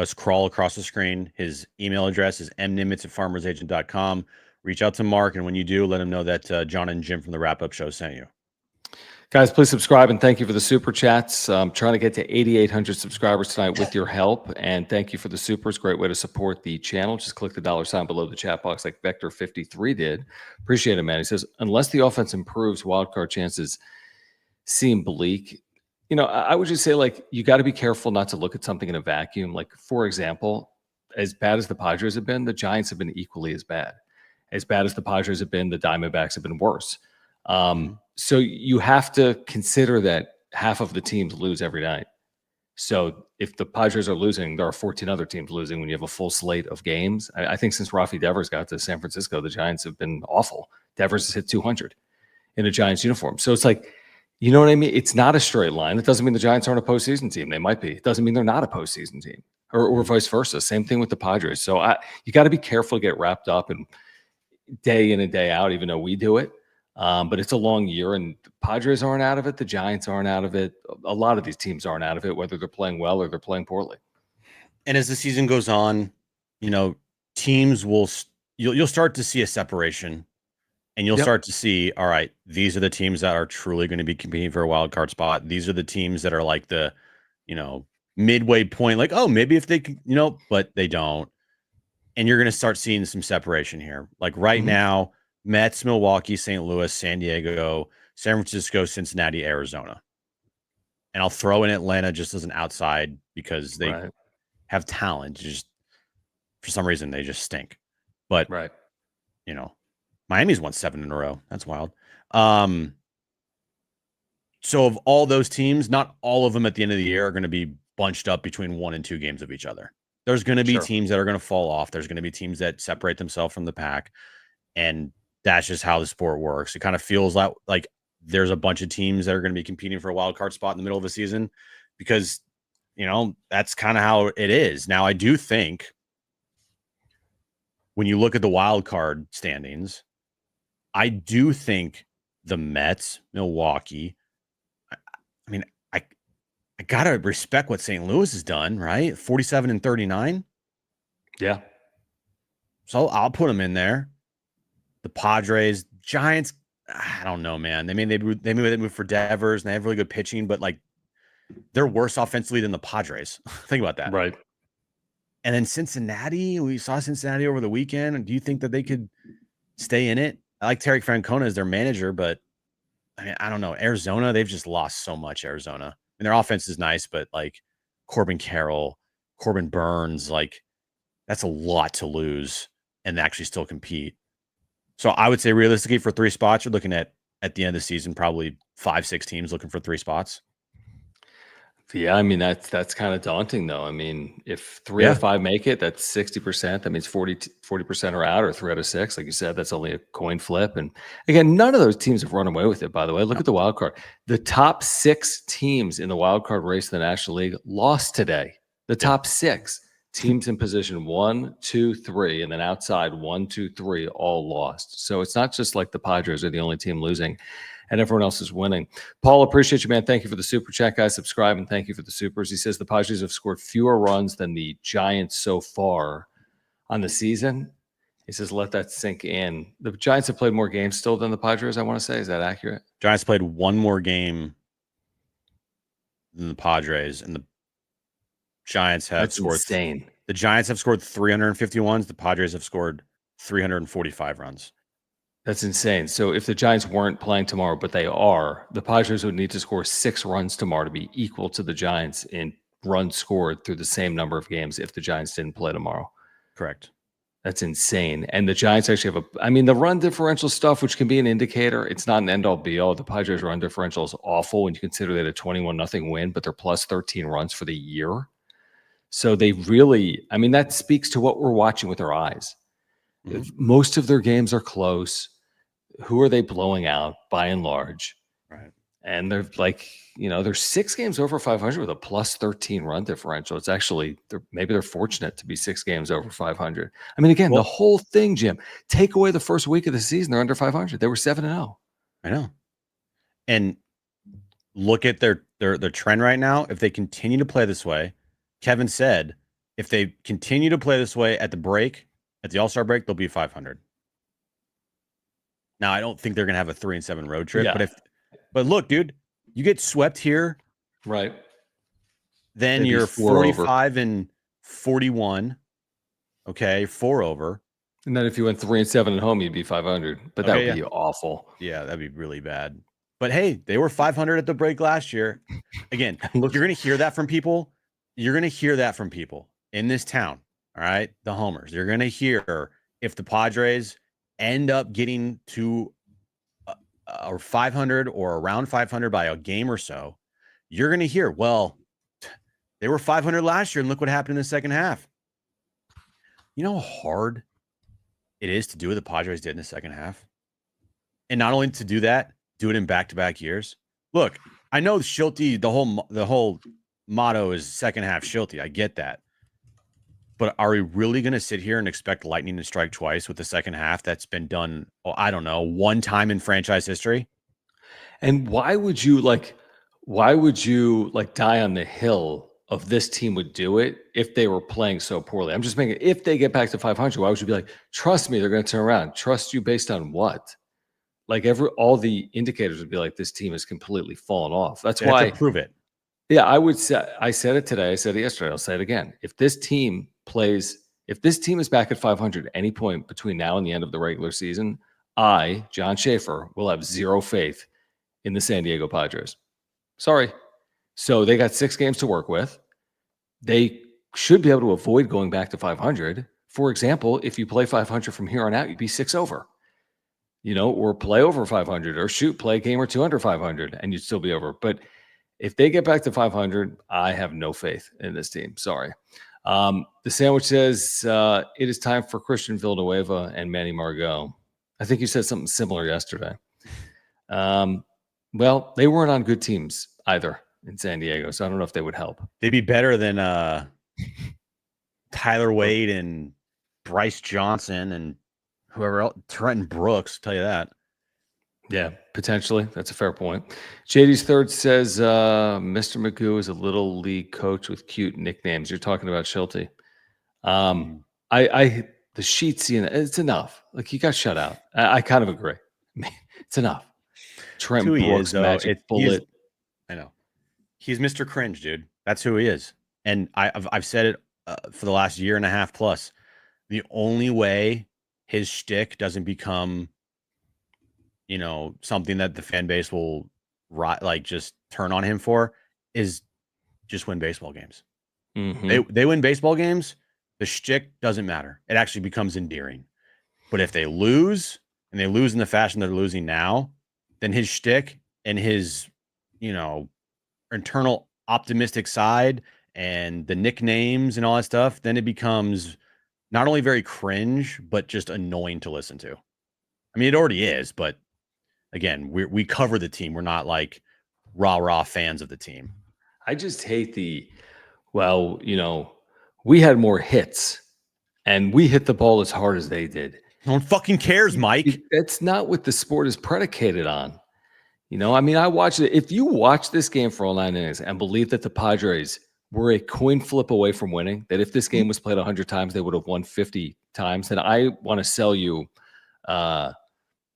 Scroll across the screen. His email address is mnimitz@farmersagent.com. Reach out to Mark, and when you do, let him know that John and Jim from the wrap-up show sent you. Guys, please subscribe and thank you for the super chats. I'm trying to get to 8,800 subscribers tonight with your help. And thank you for the supers. Great way to support the channel. Just click the $sign below the chat box like Vector53 did. Appreciate it, man. He says, unless the offense improves, wildcard chances seem bleak. You know, I would just say, like, you got to be careful not to look at something in a vacuum. Like, for example, as bad as the Padres have been, the Giants have been equally as bad. As bad as the Padres have been, the Diamondbacks have been worse. So you have to consider that half of the teams lose every night. So if the Padres are losing, there are 14 other teams losing when you have a full slate of games. I think since Rafi Devers got to San Francisco, the Giants have been awful. Devers has hit 200 in a Giants uniform. So it's like, you know what I mean? It's not a straight line. It doesn't mean the Giants aren't a postseason team. They might be. It doesn't mean they're not a postseason team or vice versa. Same thing with the Padres. So you got to be careful to get wrapped up in day in and day out, even though we do it. But it's a long year, and the Padres aren't out of it. The Giants aren't out of it. A lot of these teams aren't out of it, whether they're playing well or they're playing poorly. And as the season goes on, you know, teams will you'll start to see a separation, and you'll start to see, all right, these are the teams that are truly going to be competing for a wild card spot. These are the teams that are like the, you know, midway point, like, oh, maybe if they can, you know, but they don't. And you're going to start seeing some separation here. Like right now, Mets, Milwaukee, St. Louis, San Diego, San Francisco, Cincinnati, Arizona. And I'll throw in Atlanta just as an outside because they have talent. Just for some reason, they just stink. But, you know, Miami's won 7 in a row. That's wild. So of all those teams, not all of them at the end of the year are going to be bunched up between 1 and 2 games of each other. There's going to be teams that are going to fall off. There's going to be teams that separate themselves from the pack. And that's just how the sport works. It kind of feels like there's a bunch of teams that are going to be competing for a wild card spot in the middle of the season because, you know, that's kind of how it is. Now, I do think when you look at the wild card standings, I do think the Mets, Milwaukee, I mean, I got to respect what St. Louis has done, right? 47 and 39. Yeah. So I'll put them in there. The Padres, Giants, I don't know, man. They moved for Devers and they have really good pitching, but like they're worse offensively than the Padres. Think about that. Right. And then Cincinnati, we saw Cincinnati over the weekend. Do you think that they could stay in it? I like Terry Francona as their manager, but I mean, I don't know. Arizona, they've just lost so much, Arizona. And their offense is nice, but like Corbin Carroll, Corbin Burns, like that's a lot to lose and actually still compete. So I would say realistically for 3 spots, you're looking at the end of the season, probably 5-6 teams looking for 3 spots. Yeah, I mean, that's kind of daunting, though. I mean, if 3 out of 5 make it, that's 60%. That means 40% are out, or 3 out of 6. Like you said, that's only a coin flip. And again, none of those teams have run away with it, by the way. Look at the wild card. The top 6 teams in the wild card race in the National League lost today. The top 6 teams in position 1, 2, 3, and then outside 1, 2, 3 all lost. So it's not just like the Padres are the only team losing and everyone else is winning. Paul, appreciate you, man. Thank you for the super chat, guys. Subscribe and thank you for the supers. He says the Padres have scored fewer runs than the Giants so far on the season. He says, let that sink in. The Giants have played more games still than the Padres, I want to say. Is that accurate? Giants played one more game than the Padres, and the Giants have scored. Insane. The Giants have scored 351. The Padres have scored 345 runs. That's insane. So if the Giants weren't playing tomorrow, but they are, the Padres would need to score 6 runs tomorrow to be equal to the Giants in runs scored through the same number of games if the Giants didn't play tomorrow. Correct. That's insane. And the Giants actually have the run differential stuff, which can be an indicator. It's not an end-all be-all. The Padres run differential is awful when you consider they had a 21-0 win, but they're plus 13 runs for the year. So they really, that speaks to what we're watching with our eyes. Mm-hmm. Most of their games are close. Who are they blowing out by and large? Right. And they're they're 6 games over 500 with a plus 13 run differential. It's actually, maybe they're fortunate to be 6 games over 500. The whole thing, Jim, take away the first week of the season, they're under 500. They were 7-0. I know. And look at their trend right now. If they continue to play this way, Kevin said, if they continue to play this way at the All-Star break, they'll be 500. Now, I don't think they're going to have a 3-7 road trip, but look, dude, you get swept here, right? Then maybe you're 45 and 41. Okay, 4 over. And then if you went 3-7 at home, you'd be 500. But that would be awful. Yeah, that'd be really bad. But hey, they were 500 at the break last year. Again, you're going to hear that from people. You're going to hear that from people in this town. All right, the homers. You're going to hear if the Padres end up getting to or 500 or around 500 by a game or so, you're going to hear, well, they were 500 last year and look what happened in the second half. You know how hard it is to do what the Padres did in the second half? And not only to do that, do it in back-to-back years. Look, I know Schulte, the whole motto is second half Schulte. I get that. But are we really going to sit here and expect lightning to strike twice with the second half that's been done, one time in franchise history? And why would you die on the hill of this team would do it if they were playing so poorly? I'm just making, if they get back to 500, why would you be like, trust me, they're going to turn around? Trust you based on what? All the indicators would be like, this team has completely fallen off. That's why. To prove it. Yeah, I would say, I said it today. I said it yesterday. I'll say it again. If this team is back at 500 at any point between now and the end of the regular season, I, John Schaefer, will have zero faith in the San Diego Padres. Sorry. So they got 6 games to work with. They should be able to avoid going back to 500. For example, if you play 500 from here on out, you'd be 6 over. Or play over 500 or play a game or 2 under 500 and you'd still be over. But if they get back to 500, I have no faith in this team. Sorry. The sandwich says it is time for Christian Villanueva and Manny Margot. I think you said something similar yesterday. Well, they weren't on good teams either in San Diego, so I don't know if they would help. They'd be better than Tyler Wade and Bryce Johnson and whoever else, Trenton Brooks, I'll tell you that. Yeah, potentially. That's a fair point. JD's third says Mr. Magoo is a little league coach with cute nicknames. You're talking about Schulte. The sheets, it's enough. You got shut out. I kind of agree. It's enough. Trent Brooks, Magic Bullet. I know. He's Mr. Cringe, dude. That's who he is. And I've said it for the last year and a half plus. The only way his shtick doesn't become something that the fan base will just turn on him for is just win baseball games. Mm-hmm. They win baseball games, the shtick doesn't matter. It actually becomes endearing. But if they lose and they lose in the fashion they're losing now, then his shtick and his, internal optimistic side and the nicknames and all that stuff, then it becomes not only very cringe, but just annoying to listen to. It already is, but again, we cover the team. We're not rah fans of the team. I just hate we had more hits and we hit the ball as hard as they did. No one fucking cares, Mike. That's not what the sport is predicated on. I watched it. If you watch this game for all 9 innings and believe that the Padres were a coin flip away from winning, that if this game was played 100 times, they would have won 50 times, then I want to sell you. I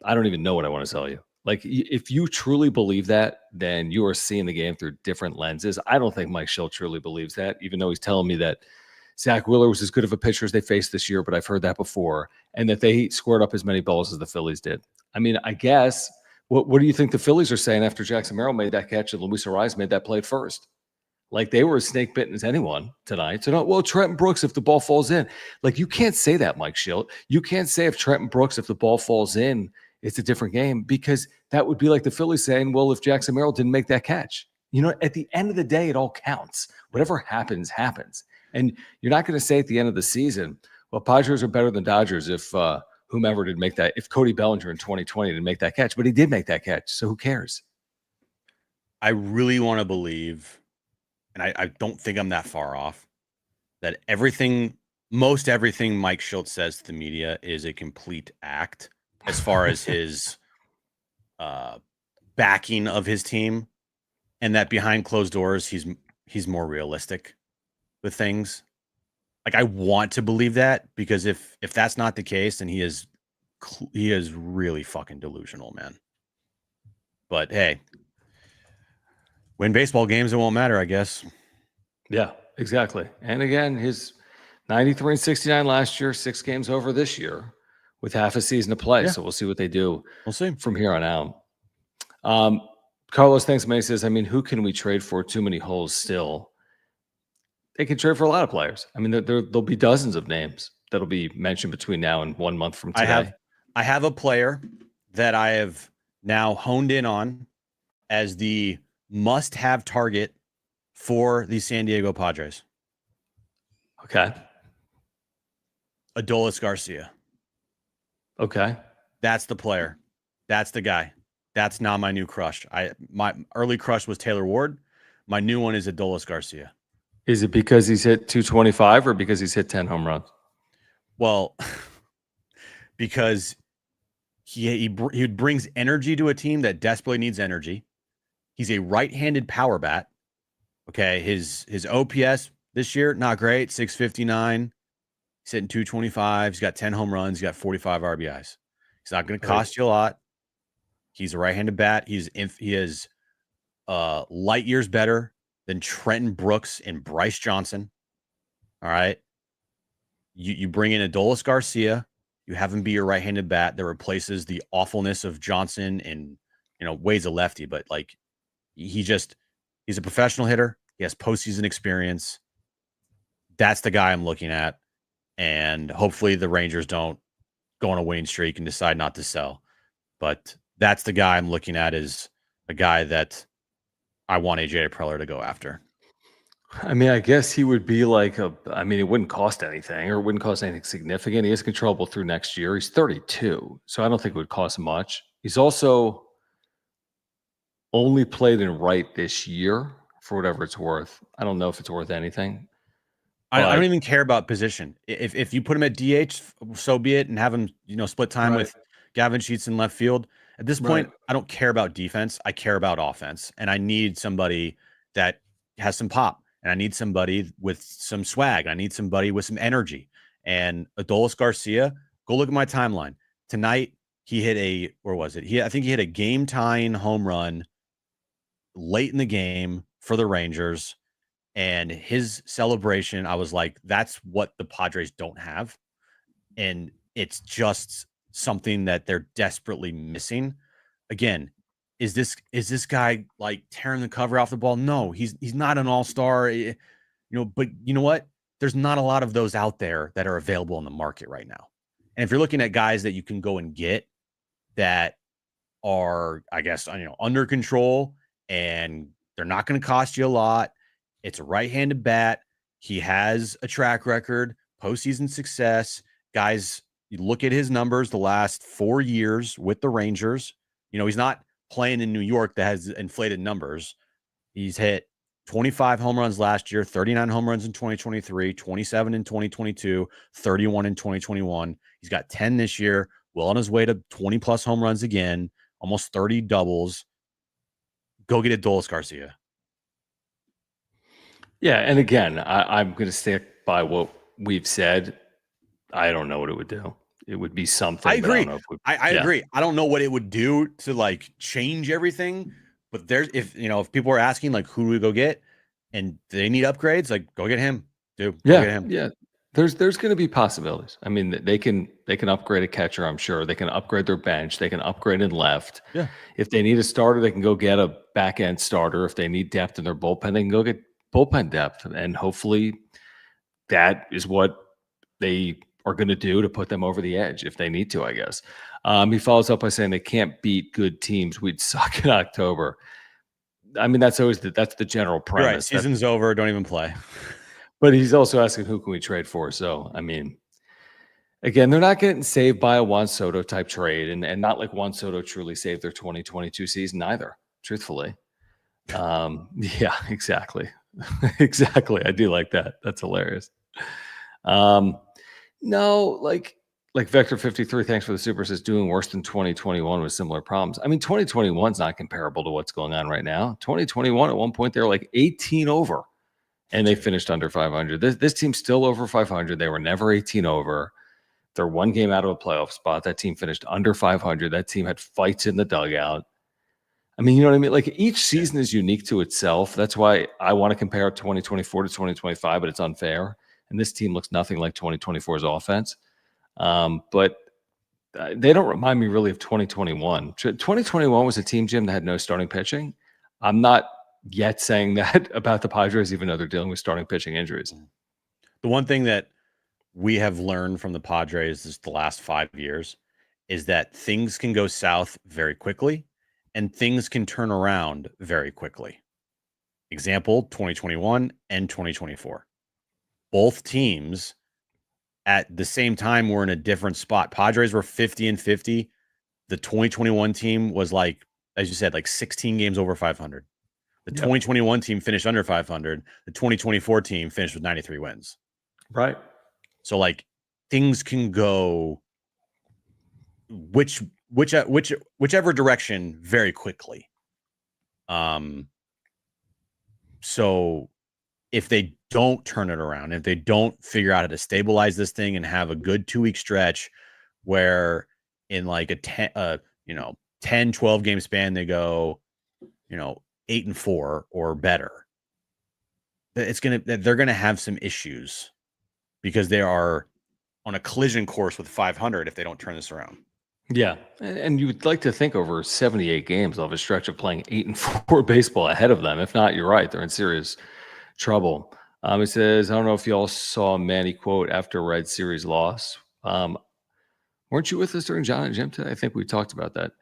don't even know what I want to sell you. Like, if you truly believe that, then you are seeing the game through different lenses. I don't think Mike Schill truly believes that, even though he's telling me that Zach Wheeler was as good of a pitcher as they faced this year, but I've heard that before, and that they scored up as many balls as the Phillies did. I mean, I guess, what do you think the Phillies are saying after Jackson Merrill made that catch and Luis Ariz made that play first? Like, they were as snake bitten as anyone tonight. So, no, well, Trenton Brooks, if the ball falls in, like, you can't say that, Mike Schill. You can't say if Trenton Brooks, if the ball falls in, it's a different game, because that would be like the Phillies saying, well, if Jackson Merrill didn't make that catch. You know, at the end of the day, it all counts. Whatever happens, happens. And you're not going to say at the end of the season, well, Padres are better than Dodgers if whomever did make that, if Cody Bellinger in 2020 didn't make that catch, but he did make that catch. So who cares? I really want to believe, and I don't think I'm that far off, that most everything Mike Schultz says to the media is a complete act as far as his backing of his team, and that behind closed doors, he's more realistic with things. Like, I want to believe that, because if that's not the case, then he is really fucking delusional, man. But hey, win baseball games, it won't matter, I guess. Yeah, exactly. And again, his 93 and 69 last year, 6 games over this year with half a season to play. Yeah. So we'll see what they do. We'll see from here on out. Carlos thanks me, says, I mean, who can we trade for? Too many holes still. They can trade for a lot of players. I mean, there'll be dozens of names that'll be mentioned between now and 1 month from today. I have a player that I have now honed in on as the must-have target for the San Diego Padres. Okay. Adolis Garcia. Okay. That's the player. That's the guy. That's not my new crush. My early crush was Taylor Ward. My new one is Adolis Garcia. Is it because he's hit 225 or because he's hit 10 home runs? Well, because he brings energy to a team that desperately needs energy. He's a right-handed power bat. Okay, his OPS this year, not great, 659. He's hitting 225. He's got 10 home runs. He's got 45 RBIs. He's not going to cost you a lot. He's a right-handed bat. He is light years better than Trenton Brooks and Bryce Johnson. All right. You bring in Adolis Garcia. You have him be your right-handed bat that replaces the awfulness of Johnson, and, Wade's a lefty, but like he's a professional hitter. He has postseason experience. That's the guy I'm looking at. And hopefully the Rangers don't go on a winning streak and decide not to sell. But that's the guy I'm looking at, is a guy that I want AJ Preller to go after. I mean, I guess he would be like it wouldn't cost anything, or it wouldn't cost anything significant. He is controllable through next year. He's 32, so I don't think it would cost much. He's also only played in right this year, for whatever it's worth. I don't know if it's worth anything. I don't even care about position. If you put him at DH, so be it, and have him, split time with Gavin Sheets in left field. At this point, I don't care about defense. I care about offense, and I need somebody that has some pop, and I need somebody with some swag. I need somebody with some energy. And Adolis Garcia, go look at my timeline tonight. He hit I think he hit a game-tying home run late in the game for the Rangers. And his celebration, I was like, that's what the Padres don't have. And it's just something that they're desperately missing. Again, is this guy like tearing the cover off the ball? No, he's not an all-star, but you know what? There's not a lot of those out there that are available in the market right now. And if you're looking at guys that you can go and get that are, I guess, under control, and they're not going to cost you a lot. It's a right-handed bat. He has a track record, postseason success. Guys, you look at his numbers the last 4 years with the Rangers. He's not playing in New York that has inflated numbers. He's hit 25 home runs last year, 39 home runs in 2023, 27 in 2022, 31 in 2021. He's got 10 this year, well on his way to 20-plus home runs again, almost 30 doubles. Go get Adolis Garcia. Yeah, and again, I'm going to stick by what we've said. I don't know what it would do. It would be something. I But I agree. don't know if it would, I agree. I don't know what it would do to like change everything, but if people are asking like who do we go get and they need upgrades, like go get him. Go get him. Yeah. There's going to be possibilities. I mean, they can upgrade a catcher. I'm sure they can upgrade their bench. They can upgrade in left. Yeah. If they need a starter, they can go get a back end starter. If they need depth in their bullpen, they can go get bullpen depth. And hopefully, that is what they are going to do to put them over the edge if they need to. I guess. He follows up by saying they can't beat good teams. We'd suck in October. I mean, that's always that's the general premise. Right. Season's over. Don't even play. But he's also asking who can we trade for. So, I mean, again, they're not getting saved by a Juan Soto type trade, and not like Juan Soto truly saved their 2022 season either, truthfully. Yeah, exactly. Exactly. I do like that. That's hilarious. No, like Vector 53, thanks for the super, says doing worse than 2021 with similar problems. I mean, 2021 is not comparable to what's going on right now. 2021, at one point, they were like 18 over. And they finished under 500. This team's still over 500. They were never 18 over. They're one game out of a playoff spot. That team finished under 500. That team had fights in the dugout. I mean, you know what I mean? Like each season is unique to itself. That's why I want to compare 2024 to 2025, but it's unfair. And this team looks nothing like 2024's offense. But they don't remind me really of 2021. 2021 was a team, Jim, that had no starting pitching. I'm not yet saying that about the Padres, even though they're dealing with starting pitching injuries. The one thing that we have learned from the Padres is the last 5 years is that things can go south very quickly and things can turn around very quickly. Example, 2021 and 2024. Both teams at the same time were in a different spot. Padres were 50-50. The 2021 team was like, as you said, like 16 games over 500. The 2021 team finished under 500. The 2024 team finished with 93 wins. Right. So like things can go whichever direction very quickly. So if they don't turn it around, if they don't figure out how to stabilize this thing and have a good 2-week stretch where in like a 10, 12 game span, they go, 8-4 or better, they're going to have some issues because they are on a collision course with 500 if they don't turn this around. Yeah. And you would like to think over 78 games, they'll have a stretch of playing 8-4 baseball ahead of them. If not, you're right. They're in serious trouble. It says, I don't know if you all saw Manny quote after Red Series loss. Weren't you with us during John and Jim today? I think we talked about that.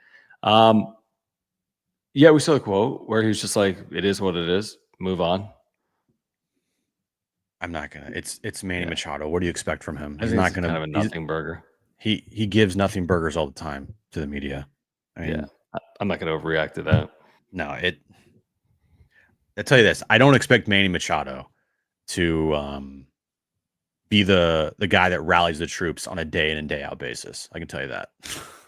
Yeah, we saw the quote where he was just like, it is what it is. Move on. I'm not gonna. It's Manny Machado. What do you expect from him? He's not gonna have a nothing burger. He gives nothing burgers all the time to the media. I mean, I'm not gonna overreact to that. No, I'll tell you this. I don't expect Manny Machado to be the guy that rallies the troops on a day in and day out basis. I can tell you that.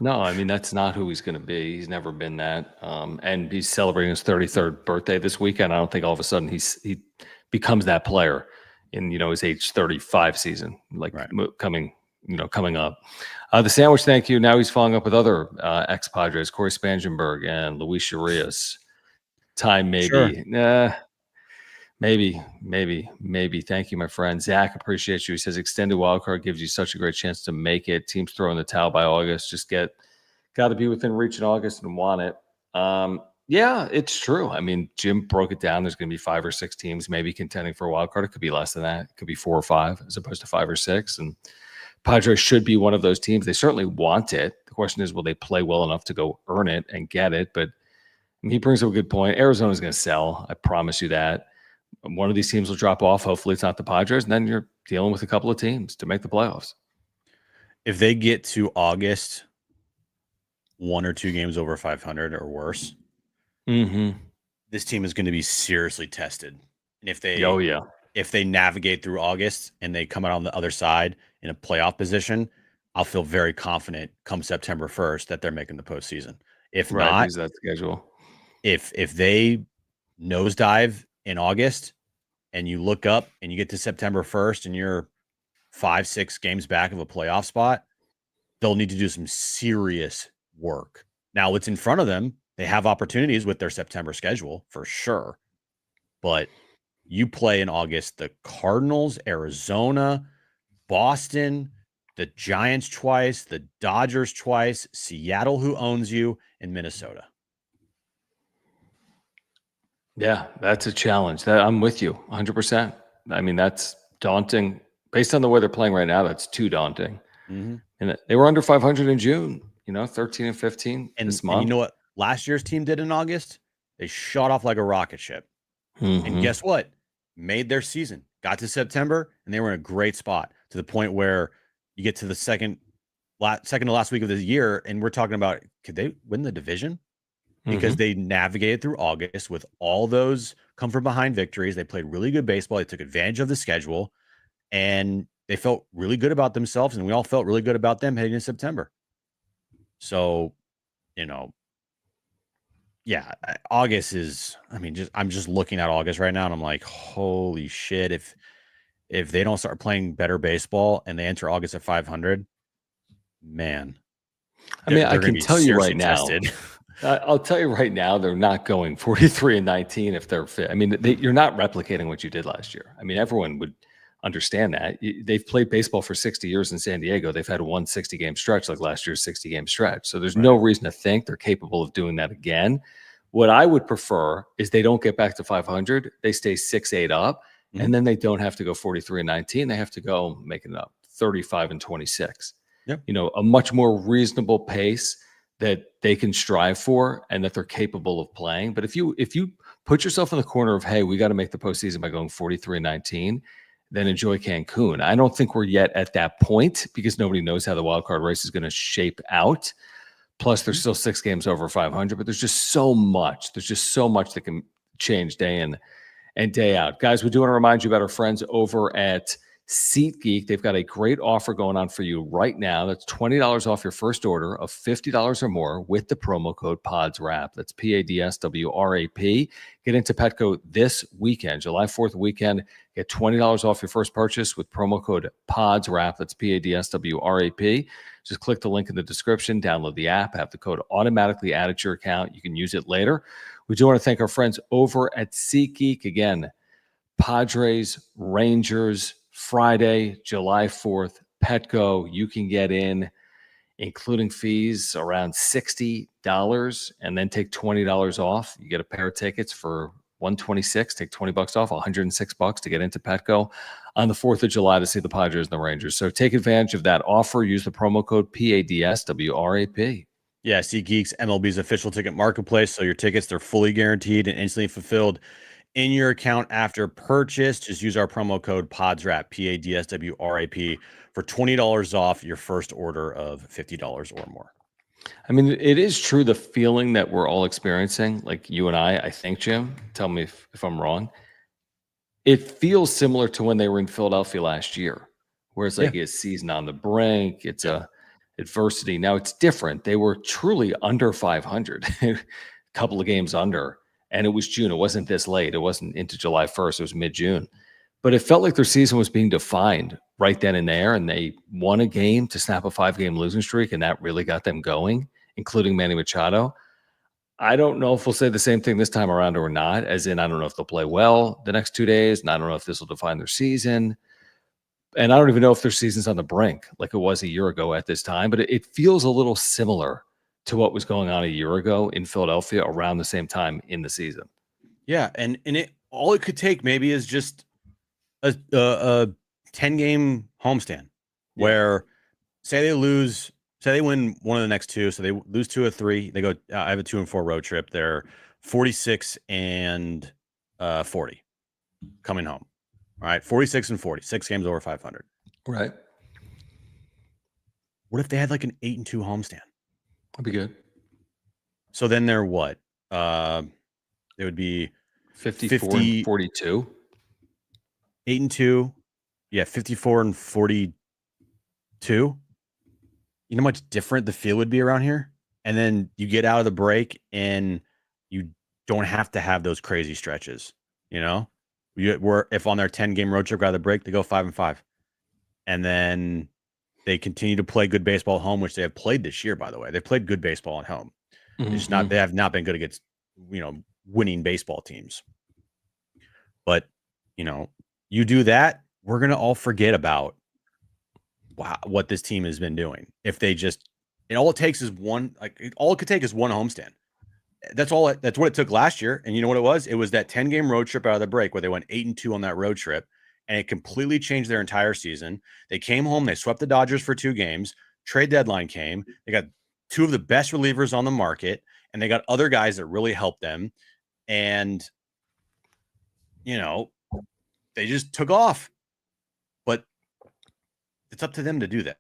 No, I mean, that's not who he's going to be. He's never been that. And he's celebrating his 33rd birthday this weekend. I don't think all of a sudden he becomes that player in, his age 35 season, coming up. The sandwich, thank you. Now he's following up with other ex-Padres, Corey Spangenberg and Luis Urias. Time maybe. Sure. Maybe. Thank you, my friend. Zach, appreciate you. He says extended wild card gives you such a great chance to make it. Teams throwing the towel by August. Just got to be within reach in August and want it. Yeah, it's true. I mean, Jim broke it down. There's going to be 5 or 6 teams maybe contending for a wild card. It could be less than that. It could be 4 or 5 as opposed to 5 or 6. And Padres should be one of those teams. They certainly want it. The question is, will they play well enough to go earn it and get it? But he brings up a good point. Arizona's going to sell. I promise you that. One of these teams will drop off. Hopefully it's not the Padres. And then you're dealing with a couple of teams to make the playoffs. If they get to August 1 or 2 games over 500 or worse, this team is going to be seriously tested. And if they navigate through August and they come out on the other side in a playoff position, I'll feel very confident come September 1st that they're making the postseason. If not, use that schedule. If they nosedive in August and you look up and you get to September 1st and you're 5-6 games back of a playoff spot, they'll need to do some serious work. Now, what's in front of them, they have opportunities with their September schedule for sure. But you play in August the Cardinals, Arizona, Boston, the Giants twice, the Dodgers twice, Seattle, who owns you, and Minnesota. Yeah, that's a challenge. That I'm with you 100%. I mean, that's daunting. Based on the way they're playing right now, that's too daunting. Mm-hmm. And they were under 500 in June, 13 and 15 this month. And you know what last year's team did in August? They shot off like a rocket ship. Mm-hmm. And guess what? Made their season. Got to September, and they were in a great spot to the point where you get to the second to last week of the year, and we're talking about, could they win the division? Because they navigated through August with all those come from behind victories. They played really good baseball. They took advantage of the schedule, and they felt really good about themselves, and we all felt really good about them heading into September. So, yeah, August is, I'm just looking at August right now, and I'm like, holy shit, if they don't start playing better baseball and they enter August at 500, man. I can tell you right now. Tested. I'll tell you right now, they're not going 43 and 19 if they're fit. I mean, you're not replicating what you did last year. I mean, everyone would understand that. They've played baseball for 60 years in San Diego. They've had one 60-game stretch like last year's 60-game stretch. So there's no reason to think they're capable of doing that again. What I would prefer is they don't get back to 500. They stay 6-8 up, and then they don't have to go 43 and 19. They have to go, making it up, 35 and 26. Yep. A much more reasonable pace that they can strive for and that they're capable of playing. But if you put yourself in the corner of, hey, we got to make the postseason by going 43 and 19, then enjoy Cancun. I don't think we're yet at that point because nobody knows how the wild card race is going to shape out. Plus, there's still 6 games over 500, but there's just so much. There's just so much that can change day in and day out. Guys, we do want to remind you about our friends over at SeatGeek. They've got a great offer going on for you right now. That's $20 off your first order of $50 or more with the promo code PODSWRAP. That's PADSWRAP. Get into Petco this weekend, July 4th weekend. Get $20 off your first purchase with promo code PODSWRAP. That's PADSWRAP. Just click the link in the description, download the app, have the code automatically added to your account. You can use it later. We do want to thank our friends over at SeatGeek. Again, Padres, Rangers, Friday, July 4th, Petco. You can get in, including fees, around $60 and then take $20 off. You get a pair of tickets for $126, take $20 off, $106 to get into Petco on the 4th of July to see the Padres and the Rangers. So take advantage of that offer. Use the promo code PADSWRAP. Yeah, SeatGeek's MLB's official ticket marketplace. So your tickets, they're fully guaranteed and instantly fulfilled in your account after purchase. Just use our promo code PODSWRAP, PADSWRAP, for $20 off your first order of $50 or more. I mean, it is true, the feeling that we're all experiencing, like you and I think, Jim, tell me if I'm wrong. It feels similar to when they were in Philadelphia last year, where it's like it's season on the brink, it's a adversity. Now it's different. They were truly under 500, a couple of games under. And it was June. It wasn't this late. It wasn't into July 1st. It was mid-June. But it felt like their season was being defined right then and there. And they won a game to snap a 5-game losing streak. And that really got them going, including Manny Machado. I don't know if we'll say the same thing this time around or not, as in I don't know if they'll play well the next 2 days. And I don't know if this will define their season. And I don't even know if their season's on the brink like it was a year ago at this time. But it feels a little similar to what was going on a year ago in Philadelphia around the same time in the season. Yeah, and all it could take maybe is just a 10-game homestand where say they win one of the next 2, so they lose 2 of 3. They go, I have a 2-4 road trip. They're 46 and 40 coming home. All right, 46 and 40, 6 games over 500. Right. What if they had like an 8-2 homestand? That'd be good. So then they're what? They would be 54 and 42. 8-2. Yeah, 54 and 42. You know how much different the field would be around here? And then you get out of the break and you don't have to have those crazy stretches, If on their 10-game road trip out of the break, they go 5-5. And then they continue to play good baseball at home, which they have played this year, by the way. They've played good baseball at home. They have not been good against, winning baseball teams. But, you do that, we're going to all forget about what this team has been doing. If they just, all it takes is all it could take is one homestand. That's what it took last year. And you know what it was? It was that 10-game road trip out of the break where they went 8-2 on that road trip, and it completely changed their entire season. They came home, they swept the Dodgers for 2 games. Trade deadline came. They got 2 of the best relievers on the market, and they got other guys that really helped them. And, they just took off. But it's up to them to do that.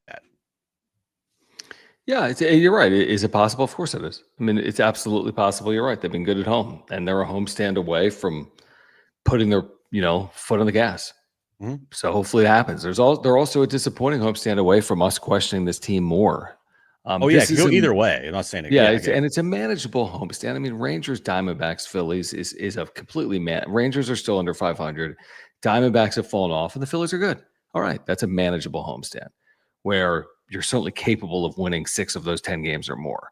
Yeah, you're right. Is it possible? Of course it is. I mean, it's absolutely possible. You're right. They've been good at home, and they're a homestand away from putting their foot on the gas. Mm-hmm. So hopefully it happens. They're also a disappointing homestand away from us questioning this team more. It could go either way. I'm not saying it. Yeah, it's a manageable homestand. I mean, Rangers, Diamondbacks, Phillies is a completely Rangers are still under 500. Diamondbacks have fallen off, and the Phillies are good. All right, that's a manageable homestand where you're certainly capable of winning 6 of those 10 games or more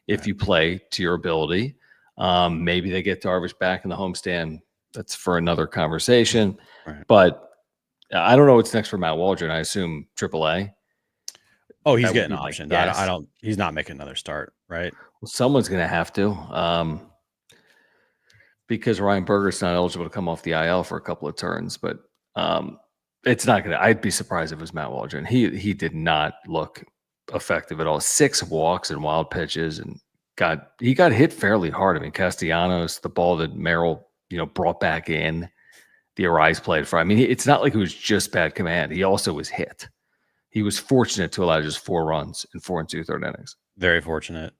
if you play to your ability. Maybe they get Darvish back in the homestand. That's for another conversation. Right. But I don't know what's next for Matt Waldron. I assume AAA. Oh, he's getting optioned. I don't. He's not making another start, right? Well, someone's going to have to, because Ryan Berger's not eligible to come off the IL for a couple of turns. But it's not going to. I'd be surprised if it was Matt Waldron. He did not look effective at all. 6 walks and wild pitches, and he got hit fairly hard. I mean, Castellanos, the ball that Merrill brought back in, the Arise played for. I mean, it's not like it was just bad command. He also was hit. He was fortunate to allow just 4 runs in 4 2/3 innings. Very fortunate.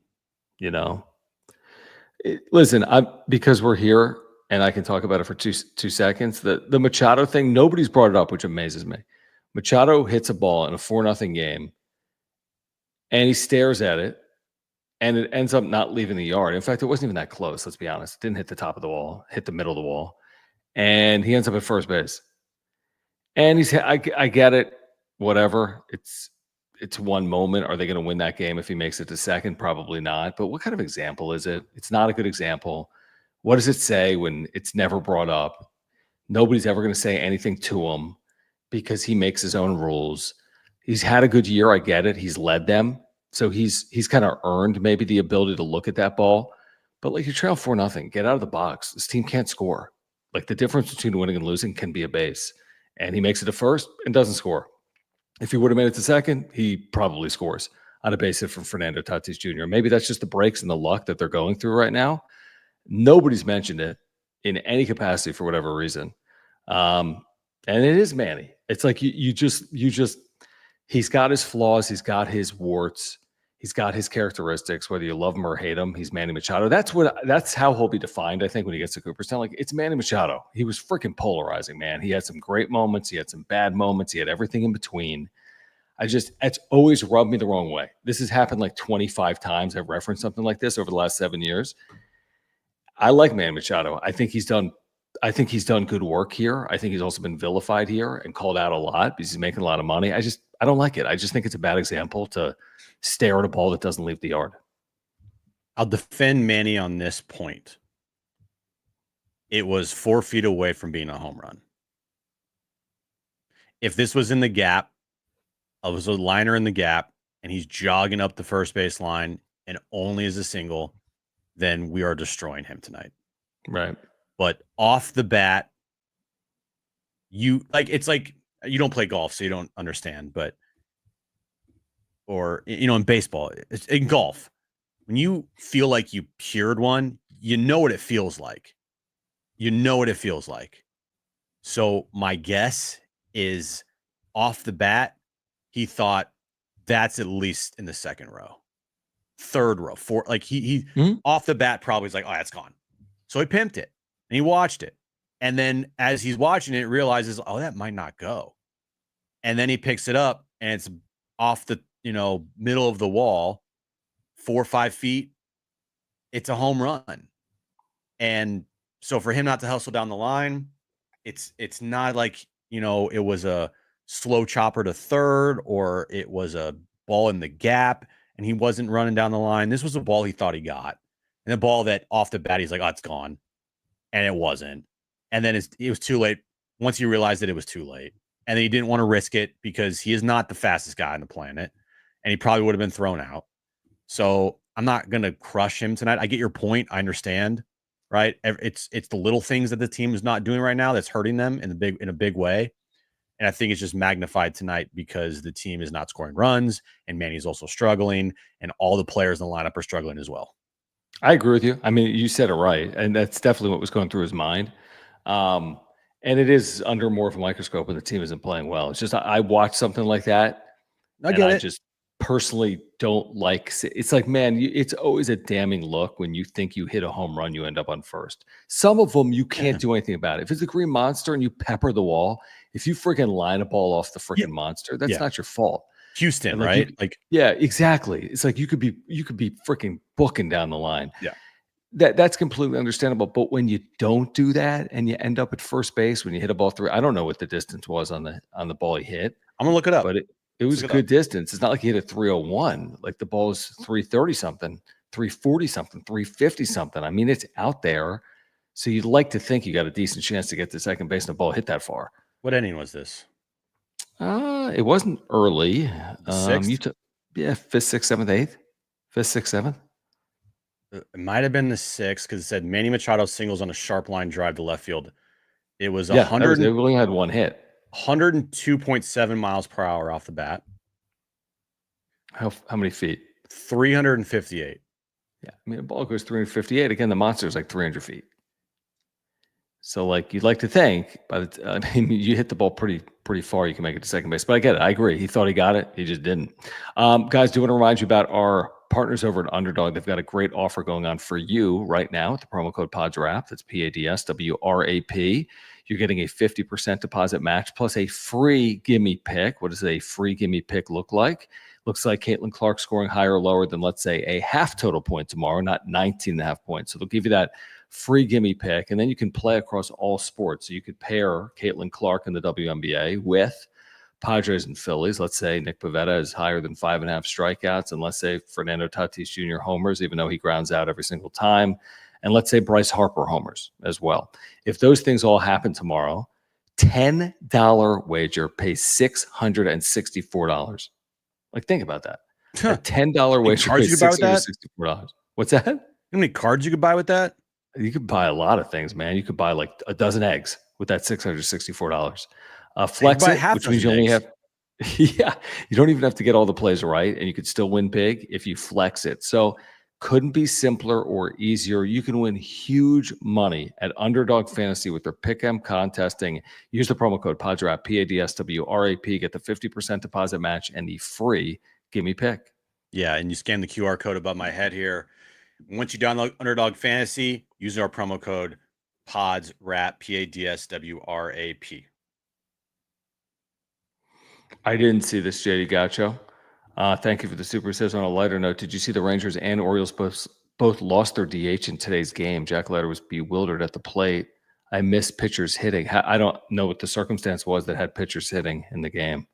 Listen, because we're here and I can talk about it for 2 seconds. The Machado thing, nobody's brought it up, which amazes me. Machado hits a ball in a 4-0 game, and he stares at it, and it ends up not leaving the yard. In fact, it wasn't even that close. Let's be honest. It didn't hit the top of the wall, hit the middle of the wall, and he ends up at first base. And I get it. Whatever. It's one moment. Are they going to win that game if he makes it to second? Probably not. But what kind of example is it? It's not a good example. What does it say when it's never brought up? Nobody's ever going to say anything to him because he makes his own rules. He's had a good year. I get it. He's led them. So he's kind of earned maybe the ability to look at that ball. But like, you trail 4-0, get out of the box. This team can't score. Like, the difference between winning and losing can be a base. And he makes it to first and doesn't score. If he would have made it to second, he probably scores on a base hit from Fernando Tatis Jr. Maybe that's just the breaks and the luck that they're going through right now. Nobody's mentioned it in any capacity for whatever reason. And it is Manny. It's like you just he's got his flaws, he's got his warts, he's got his characteristics, whether you love him or hate him. He's Manny Machado. That's how he'll be defined, I think, when he gets to Cooperstown. Like, it's Manny Machado. He was freaking polarizing, man. He had some great moments, he had some bad moments, he had everything in between. It's always rubbed me the wrong way. This has happened like 25 times. I've referenced something like this over the last 7 years. I like Manny Machado. I think he's done good work here. I think he's also been vilified here and called out a lot because he's making a lot of money. I don't like it. I just think it's a bad example to stare at a ball that doesn't leave the yard. I'll defend Manny on this point. It was 4 feet away from being a home run. If this was in the gap, I was a liner in the gap, and he's jogging up the first base line and only as a single, then we are destroying him tonight. Right. But off the bat, it's like you don't play golf, so you don't understand. But, or, in baseball, in golf, when you feel like you cured one, you know what it feels like. So my guess is off the bat, he thought that's at least in the second row, third row, fourth. Like he off the bat probably was like, oh, that's gone. So he pimped it and he watched it. And then as he's watching it, realizes, oh, that might not go. And then he picks it up and it's off the, middle of the wall, 4 or 5 feet. It's a home run. And so for him not to hustle down the line, it's not like, it was a slow chopper to third, or it was a ball in the gap and he wasn't running down the line. This was a ball he thought he got. And a ball that off the bat, he's like, oh, it's gone. And it wasn't. And then it was too late once he realized that it was too late. And then he didn't want to risk it because he is not the fastest guy on the planet. And he probably would have been thrown out. So I'm not going to crush him tonight. I get your point. I understand, right? It's the little things that the team is not doing right now that's hurting them in a big way. And I think it's just magnified tonight because the team is not scoring runs and Manny's also struggling and all the players in the lineup are struggling as well. I agree with you. I mean, you said it right. And that's definitely what was going through his mind. And it is under more of a microscope when the team isn't playing well. It's just, I watch something like that. I just personally don't like it's like, man, it's always a damning look when you think you hit a home run, you end up on first. Some of them you can't do anything about it. If it's a green monster and you pepper the wall, if you freaking line a ball off the freaking monster, that's not your fault. Houston, right? Yeah, exactly. It's like you could be freaking booking down the line. Yeah. That's completely understandable. But when you don't do that and you end up at first base when you hit a ball through, I don't know what the distance was on the ball he hit. I'm gonna look it up. But it was a good distance. It's not like he hit a 301. Like the ball is 330 something, 340 something, 350 something. I mean, it's out there. So you'd like to think you got a decent chance to get to second base and the ball hit that far. What inning was this? It wasn't early. Sixth? You took, fifth, sixth, seventh, eighth. Fifth, sixth, seventh. It might have been the sixth because it said Manny Machado singles on a sharp line drive to left field. It was 100. They only had one hit. 102.7 miles per hour off the bat. How many feet? 358. Yeah, I mean, the ball goes 358. Again, the monster is like 300 feet. So, like, you'd like to think, but I mean, you hit the ball pretty far, you can make it to second base. But I get it. I agree. He thought he got it. He just didn't. Guys, do want to remind you about our partners over at Underdog. They've got a great offer going on for you right now with the promo code PADSWRAP. That's PADSWRAP. You're getting a 50% deposit match plus a free gimme pick. What does a free gimme pick look like? Looks like Caitlin Clark scoring higher or lower than, let's say, a half total point tomorrow, not 19.5 points. So they'll give you that free gimme pick, and then you can play across all sports. So you could pair Caitlin Clark in the WNBA with Padres and Phillies. Let's say Nick Pivetta is higher than 5.5 strikeouts, and let's say Fernando Tatis Jr. homers, even though he grounds out every single time. And let's say Bryce Harper homers as well. If those things all happen tomorrow, $10 wager pays $664. Like, think about that. A $10 wager pays $664. What's that? How many cards you could buy with that? You could buy a lot of things, man. You could buy like a dozen eggs with that $664. Flex it, which means you only have, you don't even have to get all the plays right, and you could still win big if you flex it. So couldn't be simpler or easier. You can win huge money at Underdog Fantasy with their Pick'em contesting. Use the promo code PADSWRAP, PADSWRAP, get the 50% deposit match and the free gimme pick. Yeah, and you scan the QR code above my head here. Once you download Underdog Fantasy, use our promo code PADSWRAP, PADSWRAP. I didn't see this, JD Gaucho. Thank you for the super says. On a lighter note, did you see the Rangers and Orioles both lost their DH in today's game? Jack Leiter was bewildered at the plate. I missed pitchers hitting. I don't know what the circumstance was that had pitchers hitting in the game.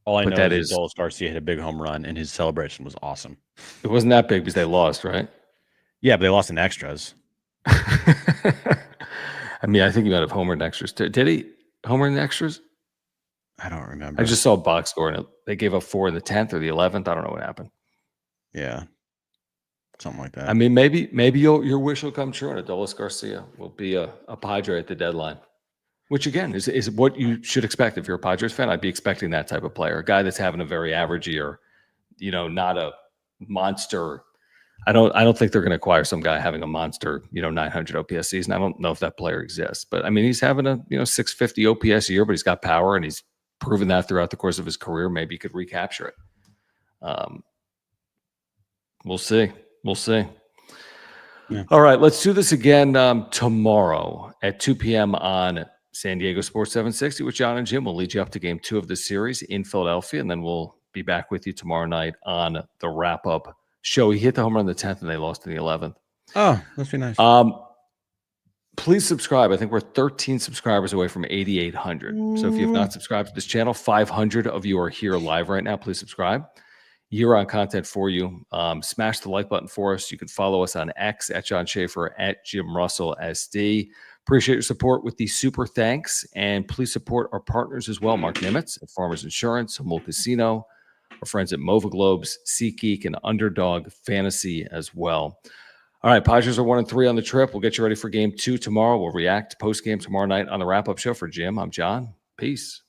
All I know is that Adolis Garcia hit a big home run, and his celebration was awesome. It wasn't that big because they lost, right? Yeah, but they lost in extras. I mean, I think he might have homered in extras. Did he homer in the extras? I don't remember. I just saw a box score, and they gave up 4 in the 10th or the 11th. I don't know what happened. Yeah, something like that. I mean, maybe your wish will come true, and Adolis Garcia will be a Padre at the deadline, which again is what you should expect if you're a Padres fan. I'd be expecting that type of player, a guy that's having a very average year, not a monster. I don't think they're going to acquire some guy having a monster, 900 OPS season. I don't know if that player exists, but I mean, he's having a 650 OPS year, but he's got power and he's proven that throughout the course of his career. Maybe he could recapture it. We'll see. Yeah. All right, let's do this again tomorrow at 2 p.m. on San Diego Sports 760 with John and Jim. We'll lead you up to game 2 of the series in Philadelphia, and then we'll be back with you tomorrow night on the wrap-up show. He hit the home run in the 10th, and they lost in the 11th. Oh, must be nice. Please subscribe. I think we're 13 subscribers away from 8,800. So if you have not subscribed to this channel, 500 of you are here live right now. Please subscribe. Year-round content for you. Smash the like button for us. You can follow us on X at John Schaefer, at Jim Russell SD. Appreciate your support with the super thanks. And please support our partners as well. Mark Nimitz at Farmers Insurance, Humboldt Casino, our friends at Mova Globes, SeatGeek, and Underdog Fantasy as well. All right, Padres are 1-3 on the trip. We'll get you ready for game 2 tomorrow. We'll react post-game tomorrow night on the wrap-up show. For Jim, I'm John. Peace.